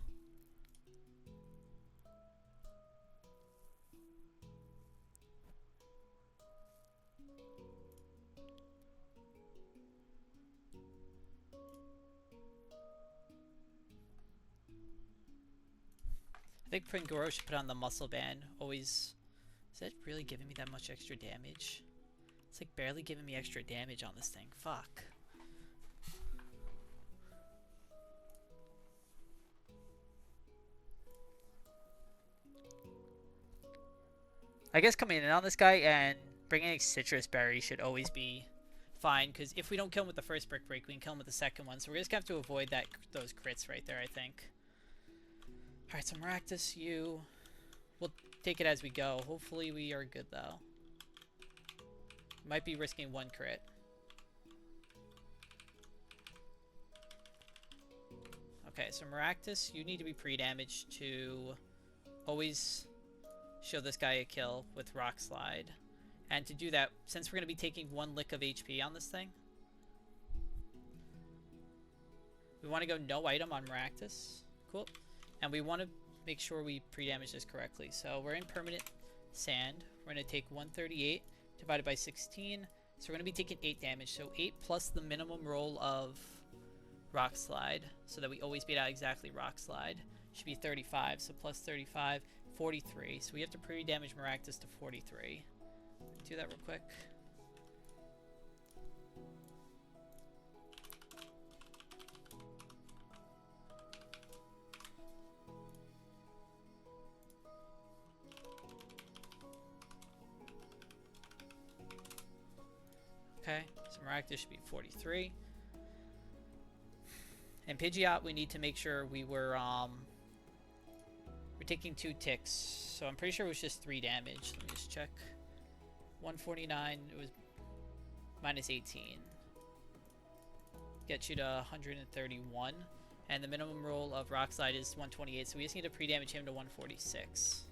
I think Pangoro should put on the muscle band. Always. Is that really giving me that much extra damage? It's like barely giving me extra damage on this thing. Fuck. I guess coming in on this guy and bringing a Citrus Berry should always be fine, because if we don't kill him with the first Brick Break, we can kill him with the second one. So we're just going to have to avoid those crits right there, I think. Alright, so Maractus, we'll take it as we go. Hopefully we are good, though. Might be risking 1 crit. Okay, so Maractus, you need to be pre-damaged to always show this guy a kill with Rock Slide. And to do that, since we're going to be taking 1 lick of HP on this thing, we want to go no item on Maractus. Cool. And we want to make sure we pre-damage this correctly. So we're in permanent sand. We're going to take 138 divided by 16. So we're going to be taking 8 damage. So 8 plus the minimum roll of Rock Slide, so that we always beat out exactly Rock Slide, should be 35. So plus 35, 43. So we have to pre-damage Maractus to 43. Do that real quick. Okay, so Maractus should be 43. And Pidgeot, we need to make sure we're taking 2 ticks. So I'm pretty sure it was just 3 damage. Let me just check. 149, it was minus 18. Gets you to 131. And the minimum roll of Rock Slide is 128, so we just need to pre-damage him to 146.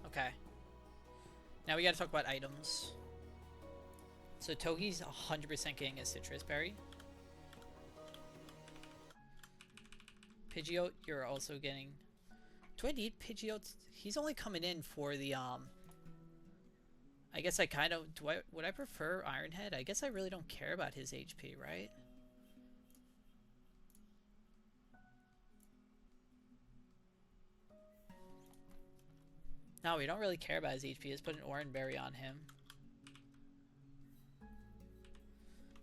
Okay. Now we gotta talk about items. So Togi's 100% getting a Citrus Berry. Pidgeot, you're also getting... Do I need Pidgeot? He's only coming in for the, I guess I kind of... Would I prefer Ironhead? I guess I really don't care about his HP, right? No, we don't really care about his HP. Let's put an Oran Berry on him.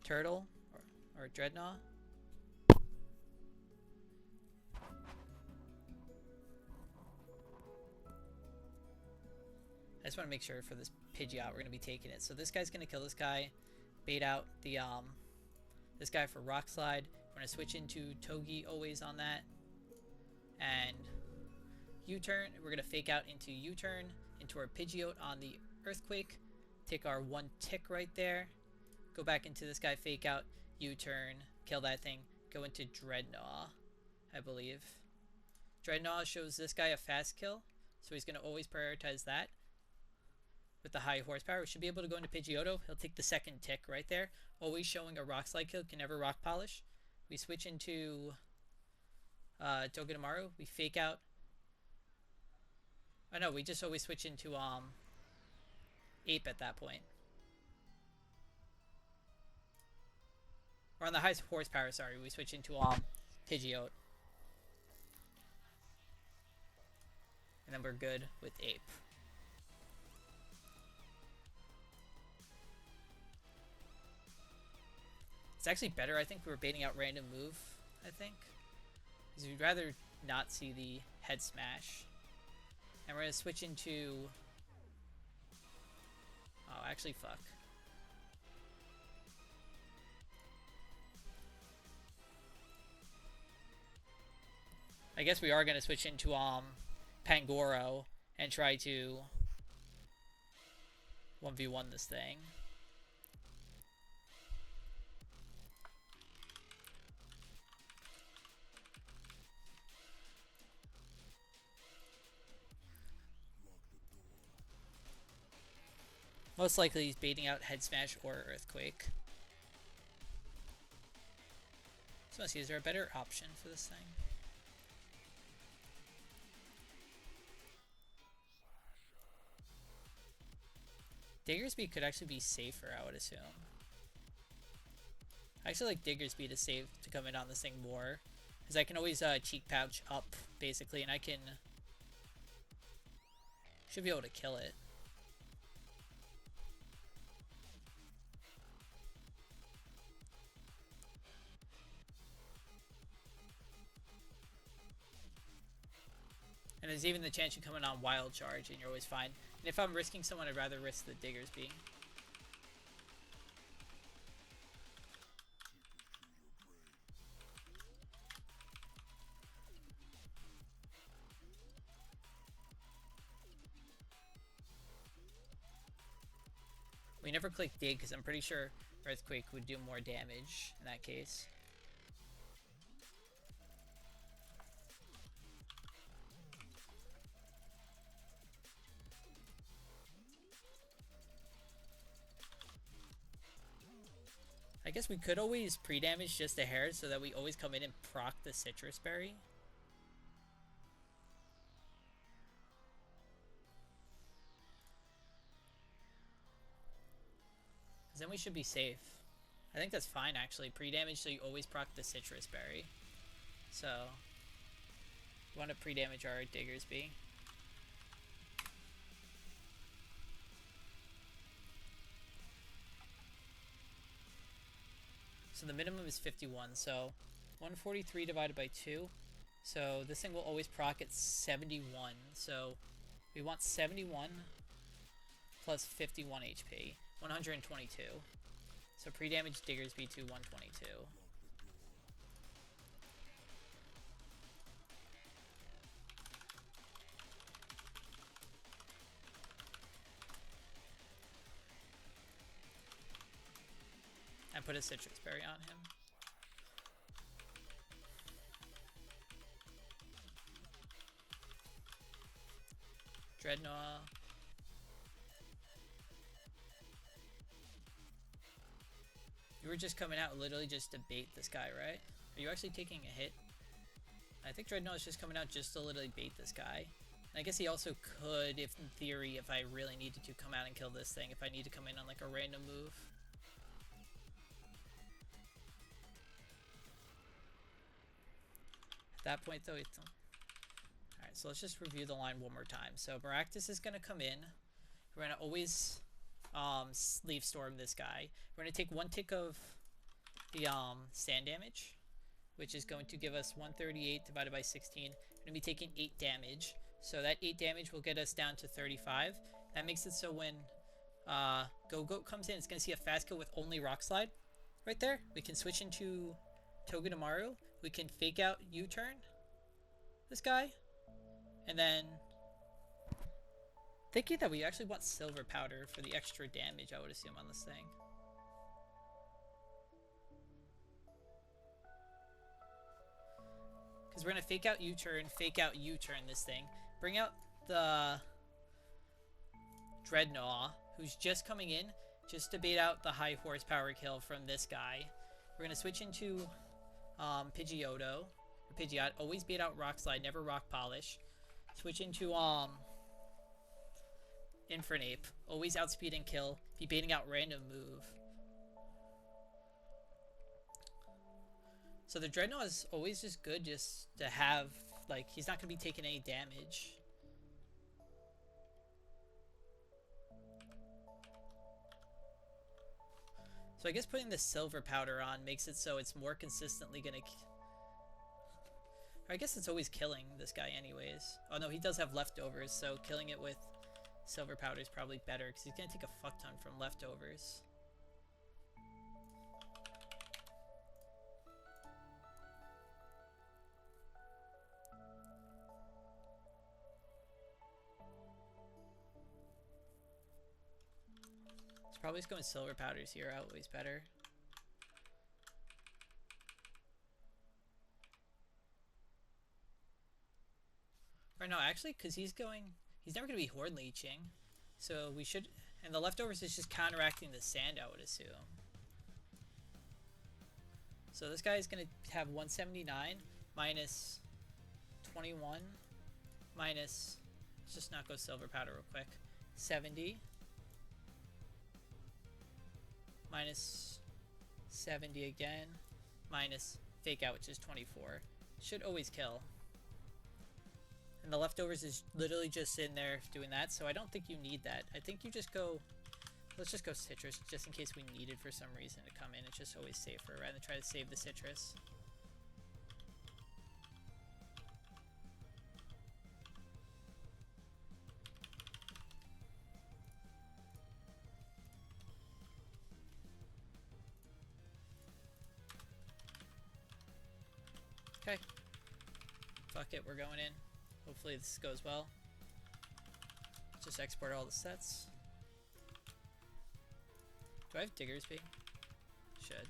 Turtle or Dreadnought. I just want to make sure for this Pidgeot we're going to be taking it. So this guy's going to kill this guy, bait out the this guy for Rock Slide. We're going to switch into Togi always on that. and U-turn. We're going to fake out into U-turn, into our Pidgeot on the Earthquake. Take our 1 tick right there. Go back into this guy, fake out, U-turn, kill that thing. Go into Dreadnought, I believe. Dreadnought shows this guy a fast kill, so he's going to always prioritize that. With the high horsepower, we should be able to go into Pidgeotto. He'll take the 2nd tick right there. Always showing a Rock Slide kill, can never Rock Polish. We switch into Togedemaru. We fake out. Oh no, we just always switch into Ape at that point. Or on the highest horsepower, sorry, we switch into Pidgeot. And then we're good with Ape. It's actually better, I think, we were baiting out random move, I think. Because we'd rather not see the head smash. And we're going to switch into... Oh, actually, fuck. I guess we are going to switch into Pangoro and try to 1v1 this thing. Most likely he's baiting out Head Smash or Earthquake. So let's see, is there a better option for this thing? Diggersby could actually be safer, I would assume. I actually like Diggersby to save to come in on this thing more. Because I can always cheek pouch up, basically, and I can... should be able to kill it. And there's even the chance you come in on Wild Charge and you're always fine. And if I'm risking someone, I'd rather risk the Diggersby. We never click Dig because I'm pretty sure Earthquake would do more damage in that case. I guess we could always pre-damage just a hair so that we always come in and proc the Citrus Berry. Because then we should be safe. I think that's fine actually. Pre-damage so you always proc the Citrus Berry. So, we want to pre-damage our Diggersby. So the minimum is 51, so 143 divided by 2. So this thing will always proc at 71. So we want 71 plus 51 HP, 122. So pre-damage Diggersby to 122. And put a Citrus Berry on him. Dreadnought. You were just coming out literally just to bait this guy, right? Are you actually taking a hit? I think Dreadnought is just coming out just to literally bait this guy. And I guess he also could, if in theory, if I really needed to come out and kill this thing, if I need to come in on like a random move. That point though, it's alright, so let's just review the line one more time. So Maractus is going to come in. We're going to always Leaf Storm this guy. We're going to take 1 tick of the sand damage, which is going to give us 138 divided by 16. We're going to be taking 8 damage. So that 8 damage will get us down to 35. That makes it so when Go-Goat comes in, it's going to see a fast kill with only Rock Slide right there. We can switch into Togedemaru. We can fake out U-turn. this guy. And then thinking that we actually want silver powder for the extra damage, I would assume, on this thing. Because we're going to fake out U-turn this thing. Bring out the Dreadnought, who's just coming in, just to bait out the high horsepower kill from this guy. We're going to switch into Pidgeot. Always bait out Rock Slide, never Rock Polish. Switch into Infernape. Always outspeed and kill. Be baiting out random move. So the Dreadnought is always just good just to have, like, he's not going to be taking any damage. So I guess putting the silver powder on makes it so it's more consistently going to... I guess it's always killing this guy anyways. Oh no, he does have leftovers, so killing it with silver powder is probably better because he's going to take a fuck ton from leftovers. It's probably just going silver powders here, always better. Or no, actually, because he's never going to be Horde Leeching. So we should, and the leftovers is just counteracting the sand, I would assume. So this guy is going to have 179 minus 21 minus, let's just not go silver powder real quick, 70 minus 70 again minus fake out, which is 24. Should always kill. And the leftovers is literally just in there doing that, so I don't think you need that. I think you just go, let's just go citrus, just in case we need it for some reason to come in. It's just always safer rather than try to save the citrus. Okay. Fuck it, we're going in. Hopefully this goes well. Just export all the sets. Do I have Diggersby? Should.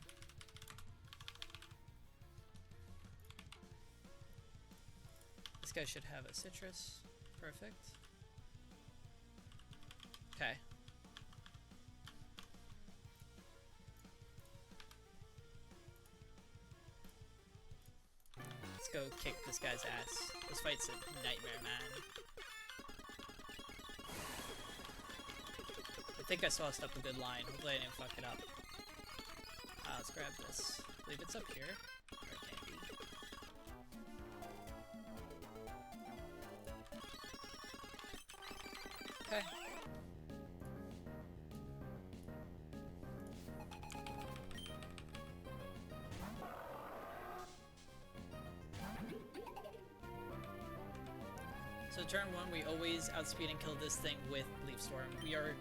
This guy should have a citrus. Perfect. Okay. Let's go kick this guy's ass. This fight's a nightmare, man. I think I sauced up a good line. Hopefully I didn't fuck it up. Let's grab this. I believe it's up here. Or it can't be. Okay. So turn 1, we always outspeed and kill this thing with Leaf Storm. We are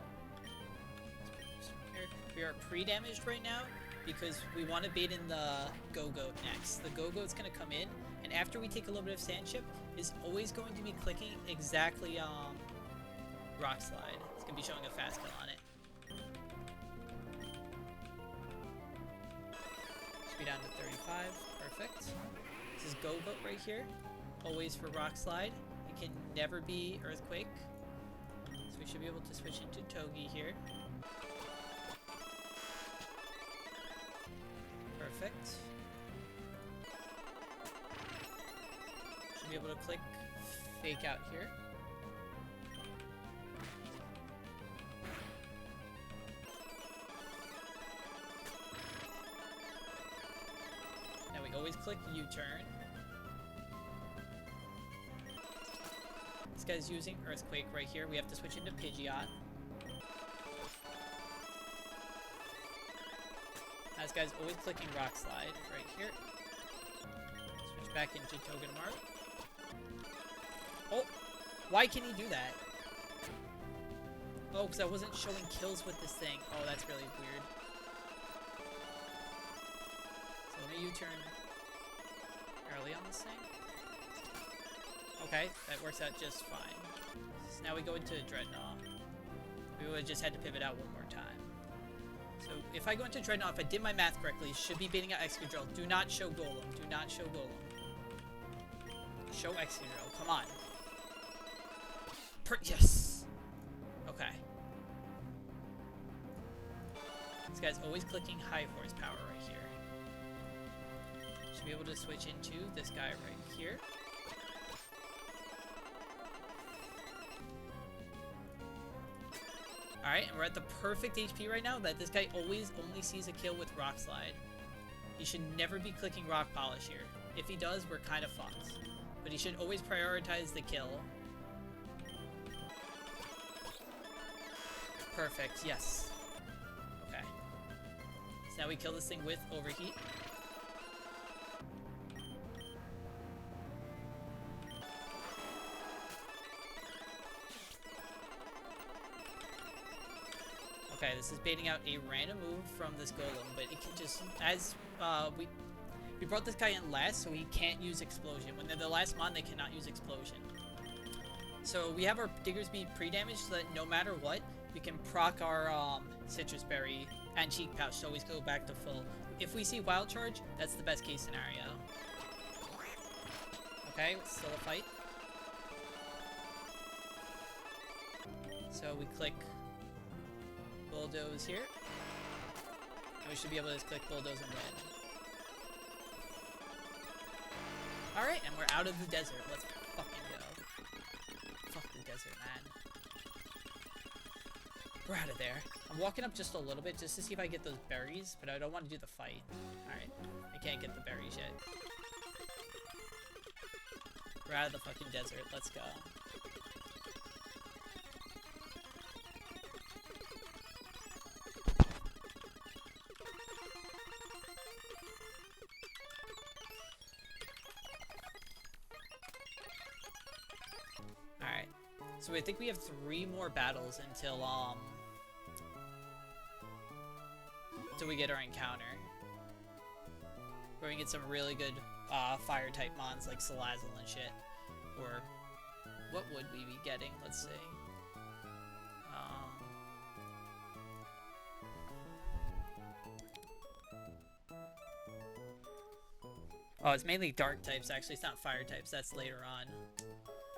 pre-damaged right now because we want to bait in the Go-Goat next. The Go-Goat's going to come in, and after we take a little bit of Sand Chip, is always going to be clicking exactly Rock Slide. It's going to be showing a fast kill on it. Should be down to 35. Perfect. This is Go-Goat right here. Always for Rock Slide. It can never be Earthquake. So we should be able to switch into Togi here. Perfect. Should be able to click Fake Out here. Now we always click U-turn. This guy's using Earthquake right here. We have to switch into Pidgeot. This guy's always clicking Rock Slide right here. Switch back into Togedemaru. Oh! Why can he do that? Oh, because I wasn't showing kills with this thing. Oh, that's really weird. So let me U-turn early on this thing. Okay, that works out just fine. So now we go into Dreadnought. We would have just had to pivot out one more time. So if I go into Dreadnought, if I did my math correctly, should be baiting out Excadrill. Do not show Golem. Do not show Golem. Show Excadrill. Come on. Yes! Okay. This guy's always clicking high horsepower right here. Should be able to switch into this guy right here. Alright, and we're at the perfect HP right now that this guy always only sees a kill with Rock Slide. He should never be clicking Rock Polish here. If he does, we're kind of fucked. But he should always prioritize the kill. Perfect, yes. Okay. So now we kill this thing with Overheat. Okay, this is baiting out a random move from this Golem, but it can just, as we brought this guy in last, so he can't use Explosion. When they're the last mon, they cannot use Explosion. So we have our Digger's Beat pre-damaged so that no matter what, we can proc our Citrus Berry and Cheek Pouch to always go back to full. If we see Wild Charge, that's the best case scenario. Okay, it's still a fight. So we click Bulldoze here. And we should be able to just click Bulldoze and win. Alright, and we're out of the desert. Let's fucking go. Fuck the desert, man. We're out of there. I'm walking up just a little bit just to see if I get those berries, but I don't want to do the fight. Alright, I can't get the berries yet. We're out of the fucking desert. Let's go. Alright, so I think we have 3 more battles until we get our encounter. Where we get some really good fire type mons like Salazzle and shit. Or what would we be getting? Let's see. Oh, it's mainly dark types actually, it's not fire types, that's later on.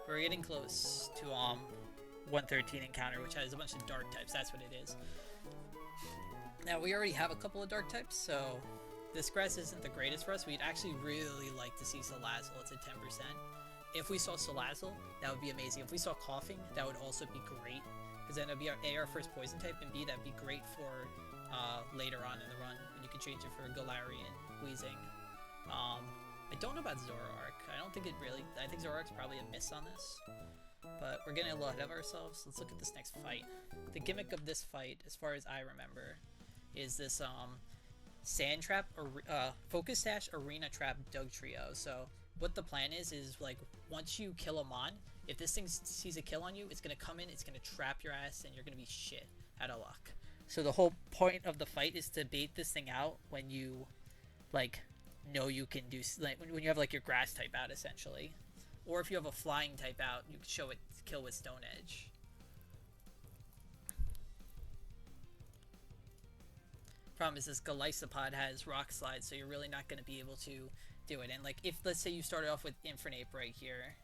We're getting close to 113 encounter, which has a bunch of dark types, that's what it is. Now, we already have a couple of dark types, so this grass isn't the greatest for us. We'd actually really like to see Salazzle. It's at 10%. If we saw Salazzle, that would be amazing. If we saw Coughing, that would also be great. Because then it would be our first poison type, and B, that would be great for later on in the run, when you can change it for Galarian, Wheezing. I don't know about Zoroark. I don't think it really... I think Zoroark's probably a miss on this. But we're getting a little ahead of ourselves. Let's look at this next fight. The gimmick of this fight, as far as I remember, is this Sand Trap, or Focus Sash, Arena Trap, Doug Trio. So what the plan is like once you kill a mon, if this thing sees a kill on you, it's going to come in, it's going to trap your ass, and you're going to be shit out of luck. So the whole point of the fight is to bait this thing out when you, like, know you can do, like, when you have, like, your grass type out, essentially. Or if you have a flying type out, you can show it kill with Stone Edge. Problem is this Golisopod has Rock Slide, so you're really not going to be able to do it. And, like, if, let's say you started off with Infernape right here,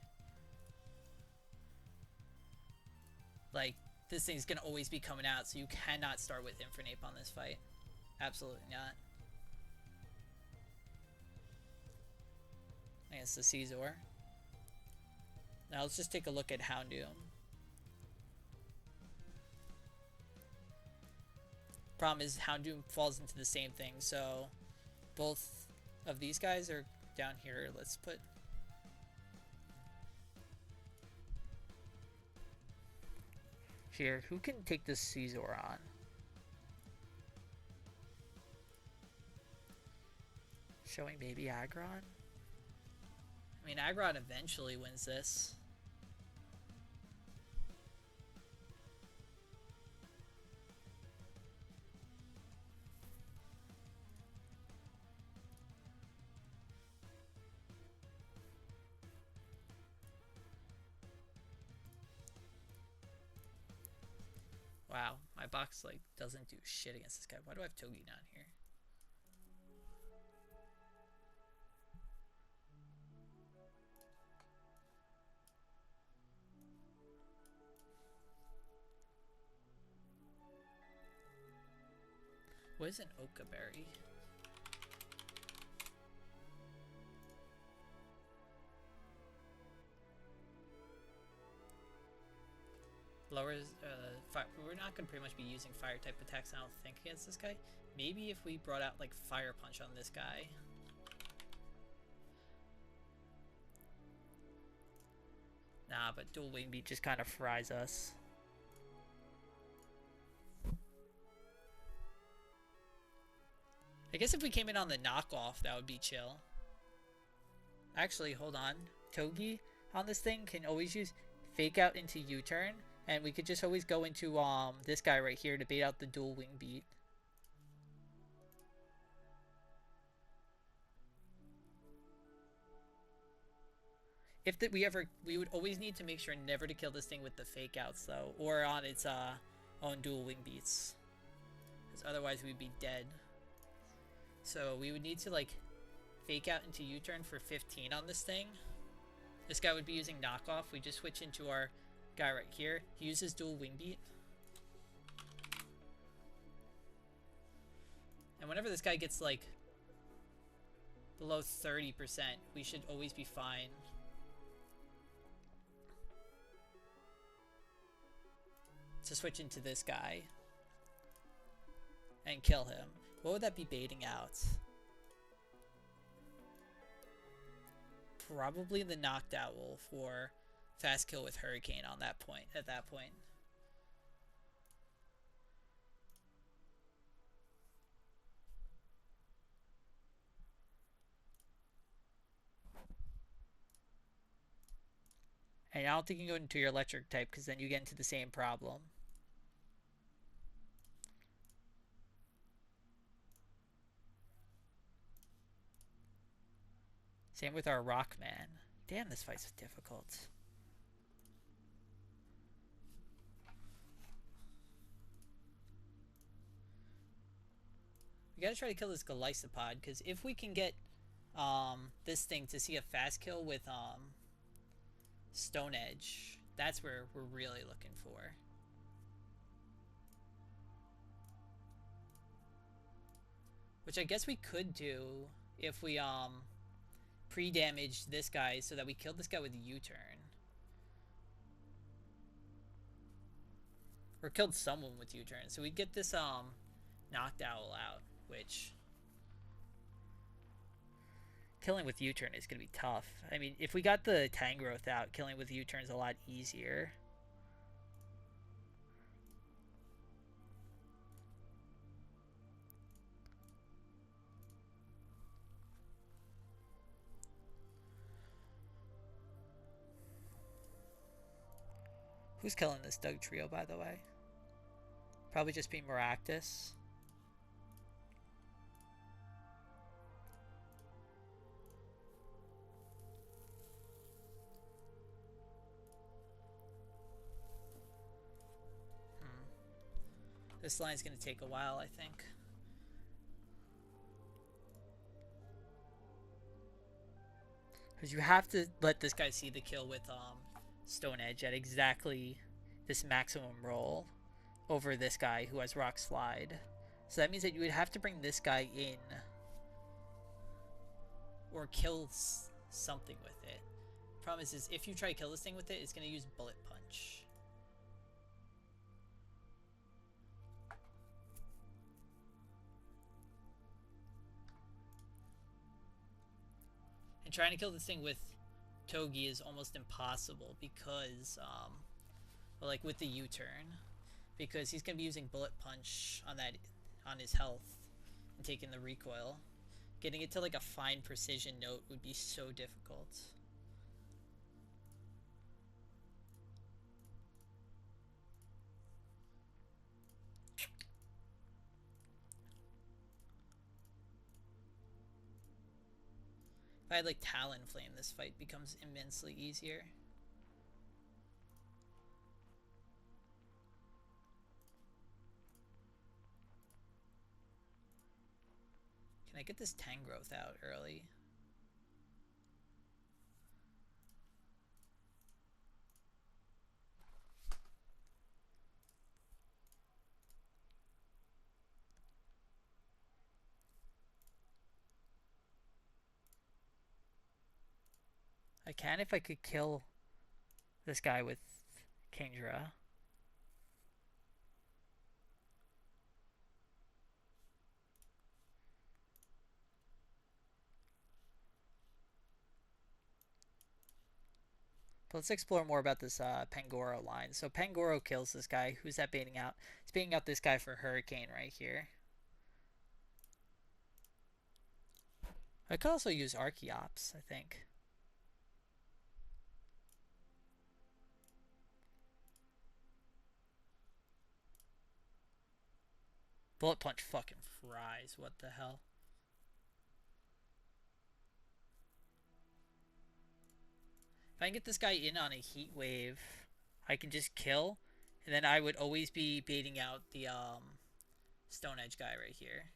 like, this thing's going to always be coming out, so you cannot start with Infernape on this fight. Absolutely not. I guess the Caesar. Now let's just take a look at Houndoom. Problem is Houndoom falls into the same thing, so both of these guys are down here. Let's put... Here, who can take this Caesar on? Showing maybe Aggron? I mean, Aggron eventually wins this. Wow, my box like doesn't do shit against this guy. Why do I have Togi down here? What is an Oka berry? Lowers, fire. We're not going to pretty much be using fire type attacks, I don't think, against this guy. Maybe if we brought out like fire punch on this guy. Nah, but dual wing beat just kind of fries us. I guess if we came in on the knockoff, that would be chill. Actually, hold on. Togi on this thing can always use fake out into U-turn, and we could just always go into this guy right here to bait out the dual wing beat. If that we would always need to make sure never to kill this thing with the fake outs though, or on its own dual wing beats, because otherwise we'd be dead. So we would need to like fake out into U-turn for 15 on this thing. This guy would be using knockoff. We just switch into our guy right here. He uses dual wing beat. And whenever this guy gets like below 30%, we should always be fine. To switch into this guy and kill him. What would that be baiting out? Probably the Knocked Owl for fast kill with Hurricane on that point. At that point. And I don't think you can go into your electric type because then you get into the same problem. Same with our Rockman. Damn, this fight's difficult. We gotta try to kill this Golisopod, because if we can get this thing to see a fast kill with Stone Edge, that's where we're really looking for. Which I guess we could do if we pre-damage this guy so that we killed this guy with a U-turn. Or killed someone with U-turn. So we'd get this Knocked Owl out, which killing with U-turn is going to be tough. I mean, if we got the Tangrowth out, killing with U-turn is a lot easier. Who's killing this Doug trio, by the way? Probably just be Maractus. This line's going to take a while, I think. Because you have to let this guy see the kill with Stone Edge at exactly this maximum roll over this guy who has Rock Slide. So that means that you would have to bring this guy in or kill something with it. Problem is if you try to kill this thing with it, it's going to use Bullet Punch. And trying to kill this thing with Togi is almost impossible because, well, like with the U-turn, because he's gonna be using Bullet Punch on his health and taking the recoil. Getting it to like a fine precision note would be so difficult. If I had like Talonflame, this fight becomes immensely easier. I get this 10 growth out early? I can if I could kill this guy with Kingdra. But let's explore more about this Pangoro line. So Pangoro kills this guy. Who's that baiting out? It's baiting out this guy for Hurricane right here. I could also use Archeops, I think. Bullet Punch fucking fries. What the hell? If I can get this guy in on a Heat Wave, I can just kill. And then I would always be baiting out the Stone Edge guy right here.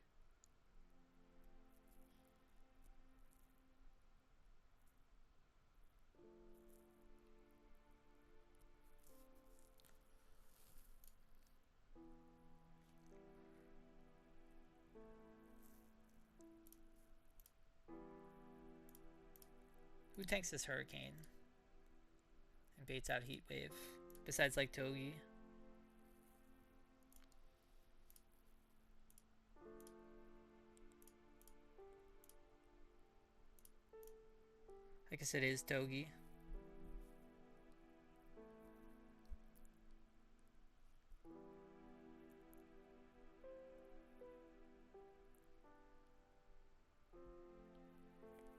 Who tanks this Hurricane? And baits out Heat Wave. Besides like Togi. I guess it is Togi.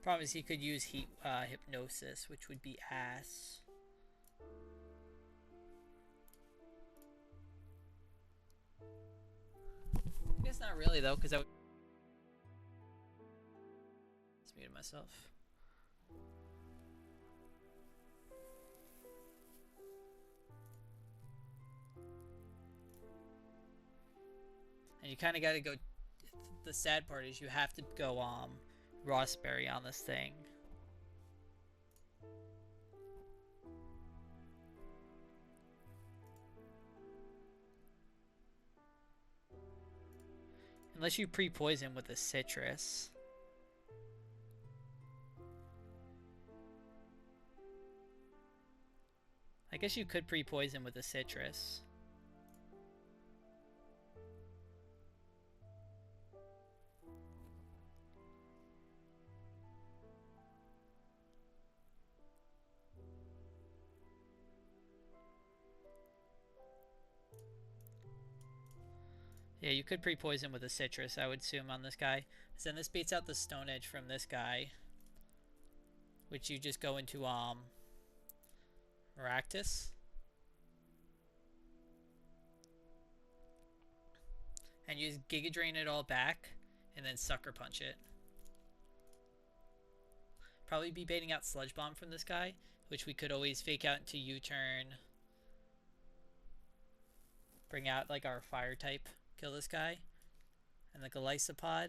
Problem is he could use Hypnosis, which would be ass. I guess not really though, because I would just muted myself. And you kind of got to go. The sad part is you have to go Rossberry on this thing. Unless you pre-poison with a citrus. I guess you could pre-poison with a citrus. Yeah, you could pre-poison with a citrus, I would assume, on this guy. So then this beats out the Stone Edge from this guy. Which you just go into, Maractus. And you just Giga Drain it all back, and then Sucker Punch it. Probably be baiting out Sludge Bomb from this guy, which we could always fake out into U-turn. Bring out, like, our Fire type. Kill this guy. And the Golisopod.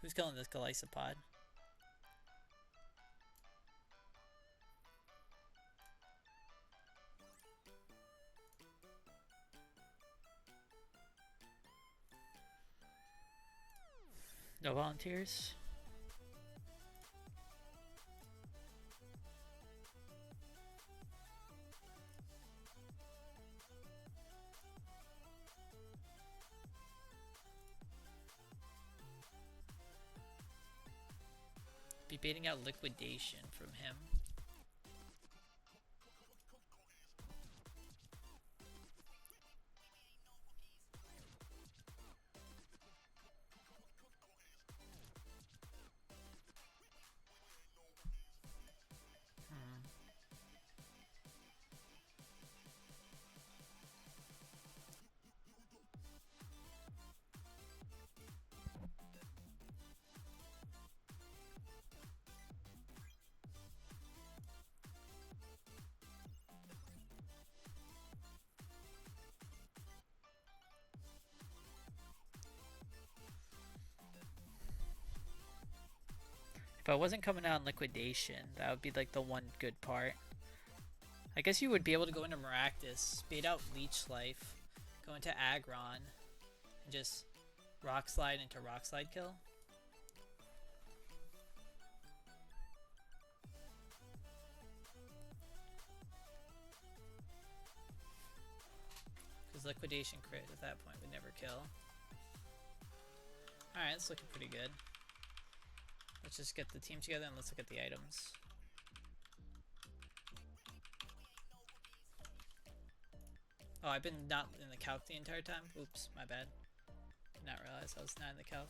Who's killing this Golisopod? No volunteers? Be baiting out Liquidation from him. If I wasn't coming out in liquidation, that would be like the one good part. I guess you would be able to go into Maractus, bait out Leech Life, go into Aggron, and just Rock Slide into Rock Slide kill. Because liquidation crit at that point would never kill. Alright, it's looking pretty good. Let's just get the team together and let's look at the items. Oh, I've been not in the calc the entire time? Oops, my bad. Did not realize I was not in the calc.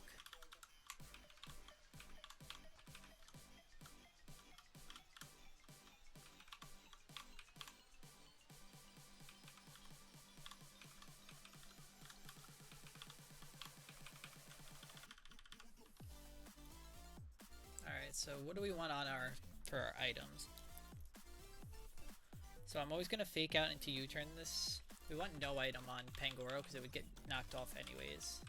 Alright, so what do we want on for our items? So I'm always gonna fake out into U-turn this. We want no item on Pangoro because it would get knocked off anyways.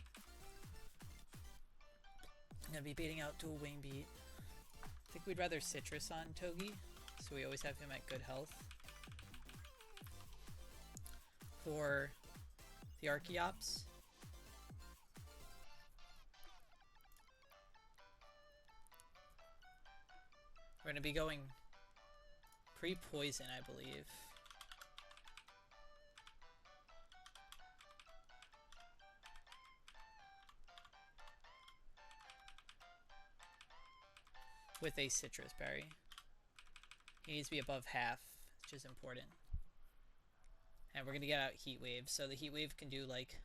I'm gonna be baiting out dual Wing Beat. I think we'd rather Citrus on Togi, so we always have him at good health. For the Archeops, we're gonna be going pre-poison, I believe. With a Citrus Berry. He needs to be above half, which is important. And we're going to get out Heat Wave. So the Heat Wave can do like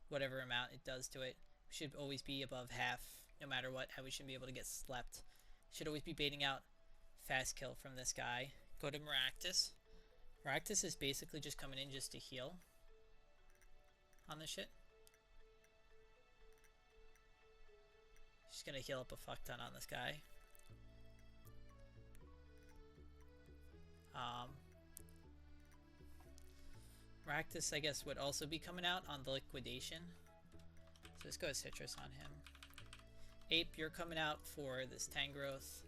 whatever amount it does to it. We should always be above half, no matter what. How we shouldn't be able to get slept. Should always be baiting out fast kill from this guy. Go to Maractus. Maractus is basically just coming in just to heal on this shit. Just going to heal up a fuck ton on this guy. Maractus, I guess, would also be coming out on the liquidation. So let's go Citrus on him. Ape, you're coming out for this Tangrowth.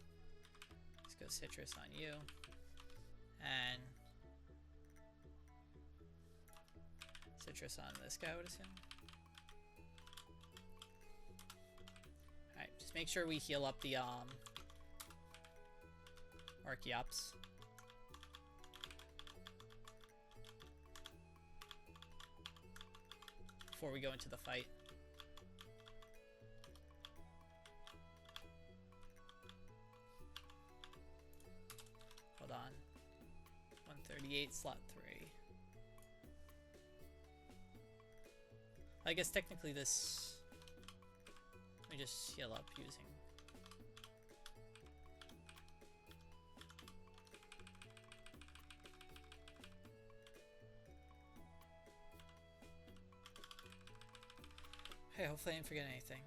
Let's go Citrus on you. And Citrus on this guy, I would assume. Alright, just make sure we heal up the Archeops. Before we go into the fight. Hold on. 138, slot 3. I guess technically this... Let me just heal up using... Hey, hopefully I didn't forget anything.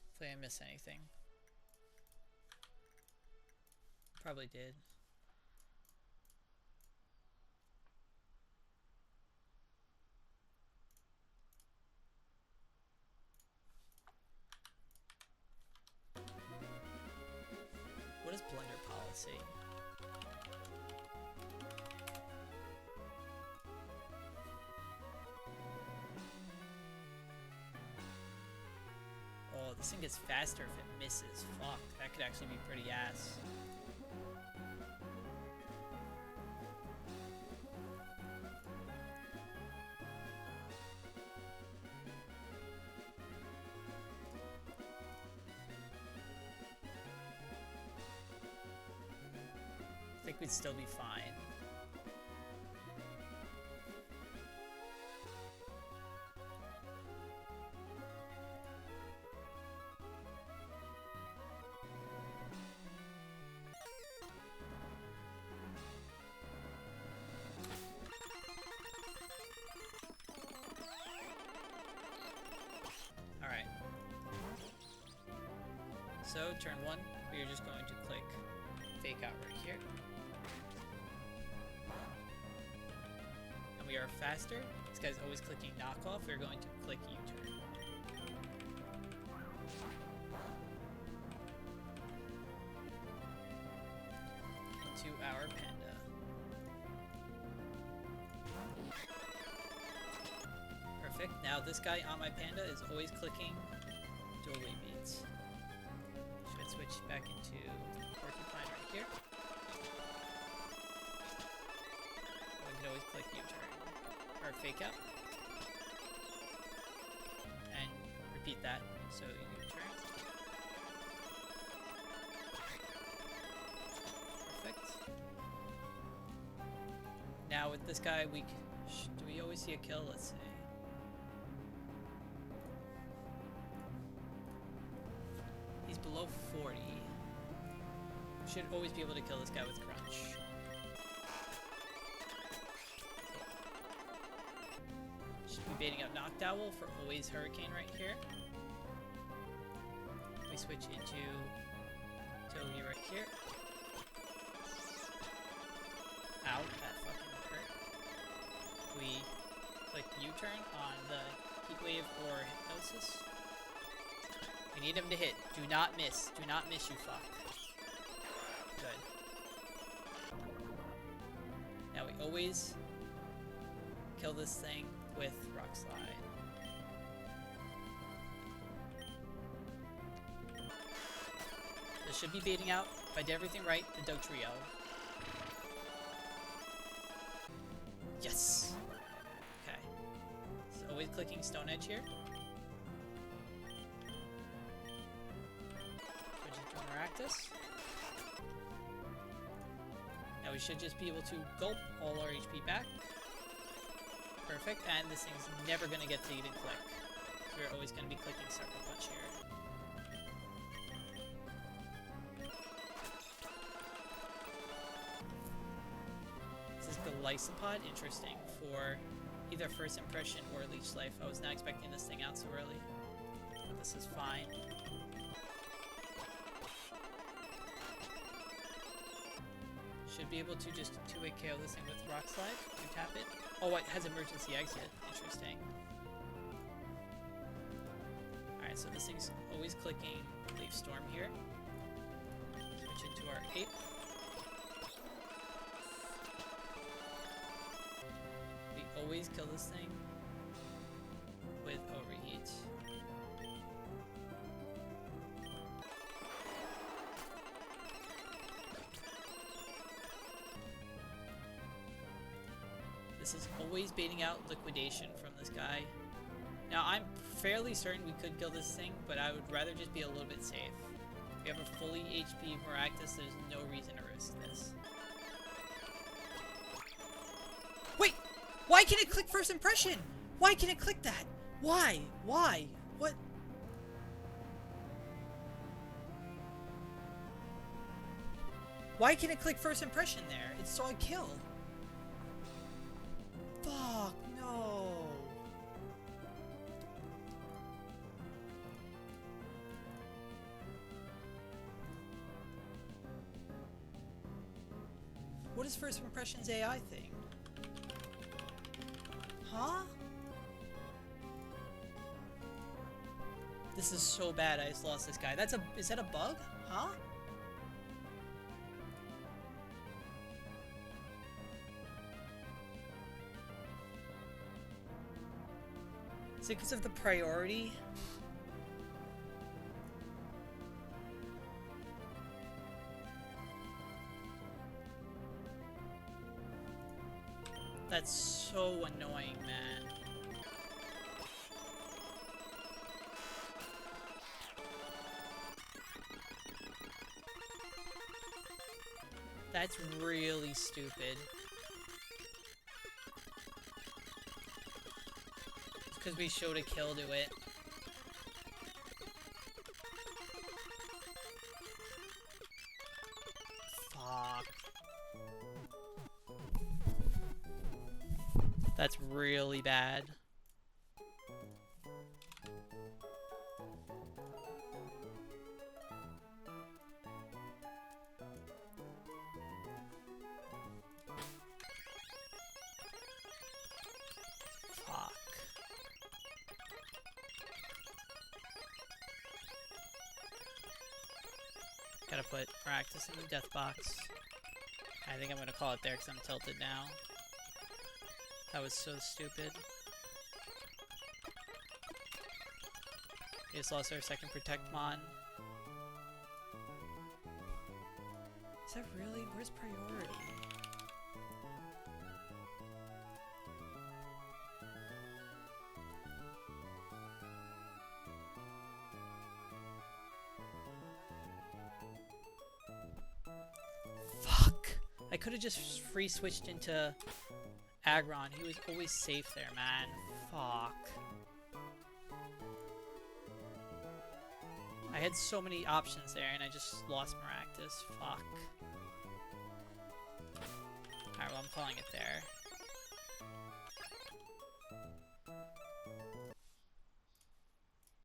Hopefully I didn't miss anything. Probably did. What is blunder policy? Oh, this thing gets faster if it misses. Fuck, that could actually be pretty ass. I think we'd still be fine. Alright. So, turn 1, we are just going to click fake out right here. And we are faster. This guy's always clicking knockoff, we're going to click U-turn. Into our panda. Perfect. Now this guy on my panda is always clicking doorway beats. Should switch back into porcupine right here. We can always click U-turn. Or fake out. And repeat that. So U-turn. Perfect. Now with this guy, do we always see a kill? Let's see. He's below 40. Should always be able to kill this guy with crunch. Should be baiting out Knocked Owl for always Hurricane right here. We switch into Togi right here. Ow, that fucking hurt. We click U-turn on the Heat Wave or Hypnosis. We need him to hit. Do not miss. Do not miss, you fuck. Good. Now we always kill this thing with Rock Slide. This should be baiting out, if I did everything right, the Dugtrio. Yes! Okay. So always clicking Stone Edge here. Practice. Now we should just be able to gulp all our HP back. Perfect, and this thing's never going to get to even click. So we're always going to be clicking Sucker Punch here. This is Golisopod, interesting, for either first impression or leech life. I was not expecting this thing out so early, but this is fine. Should be able to just two-way KO this thing with Rock Slide. You tap it. Oh, it has emergency exit. Interesting. Alright, so this thing's always clicking Leaf Storm here. Switch into our Ape. We always kill this thing with Overheat. This is always baiting out Liquidation from this guy. Now, I'm fairly certain we could kill this thing, but I would rather just be a little bit safe. If we have a fully HP Maractus, there's no reason to risk this. Wait! Why can it click First Impression? Why can it click that? Why? Why? What? Why can it click First Impression there? It saw a kill. Fuck, no. What is First Impression's AI thing? Huh? This is so bad I just lost this guy. Is that a bug? Huh? Is it because of the priority? That's so annoying, man. That's really stupid. Because we showed a kill to it. Fuck. That's really bad. Fuck. Gotta put Practice in the death box. I think I'm gonna call it there because I'm tilted now. That was so stupid. We just lost our second Protect Mon. Is that really? Where's priority? Fuck! I could have just free switched into Aggron. He was always safe there, man. Fuck. I had so many options there and I just lost Maractus. Fuck. Alright, well I'm calling it there.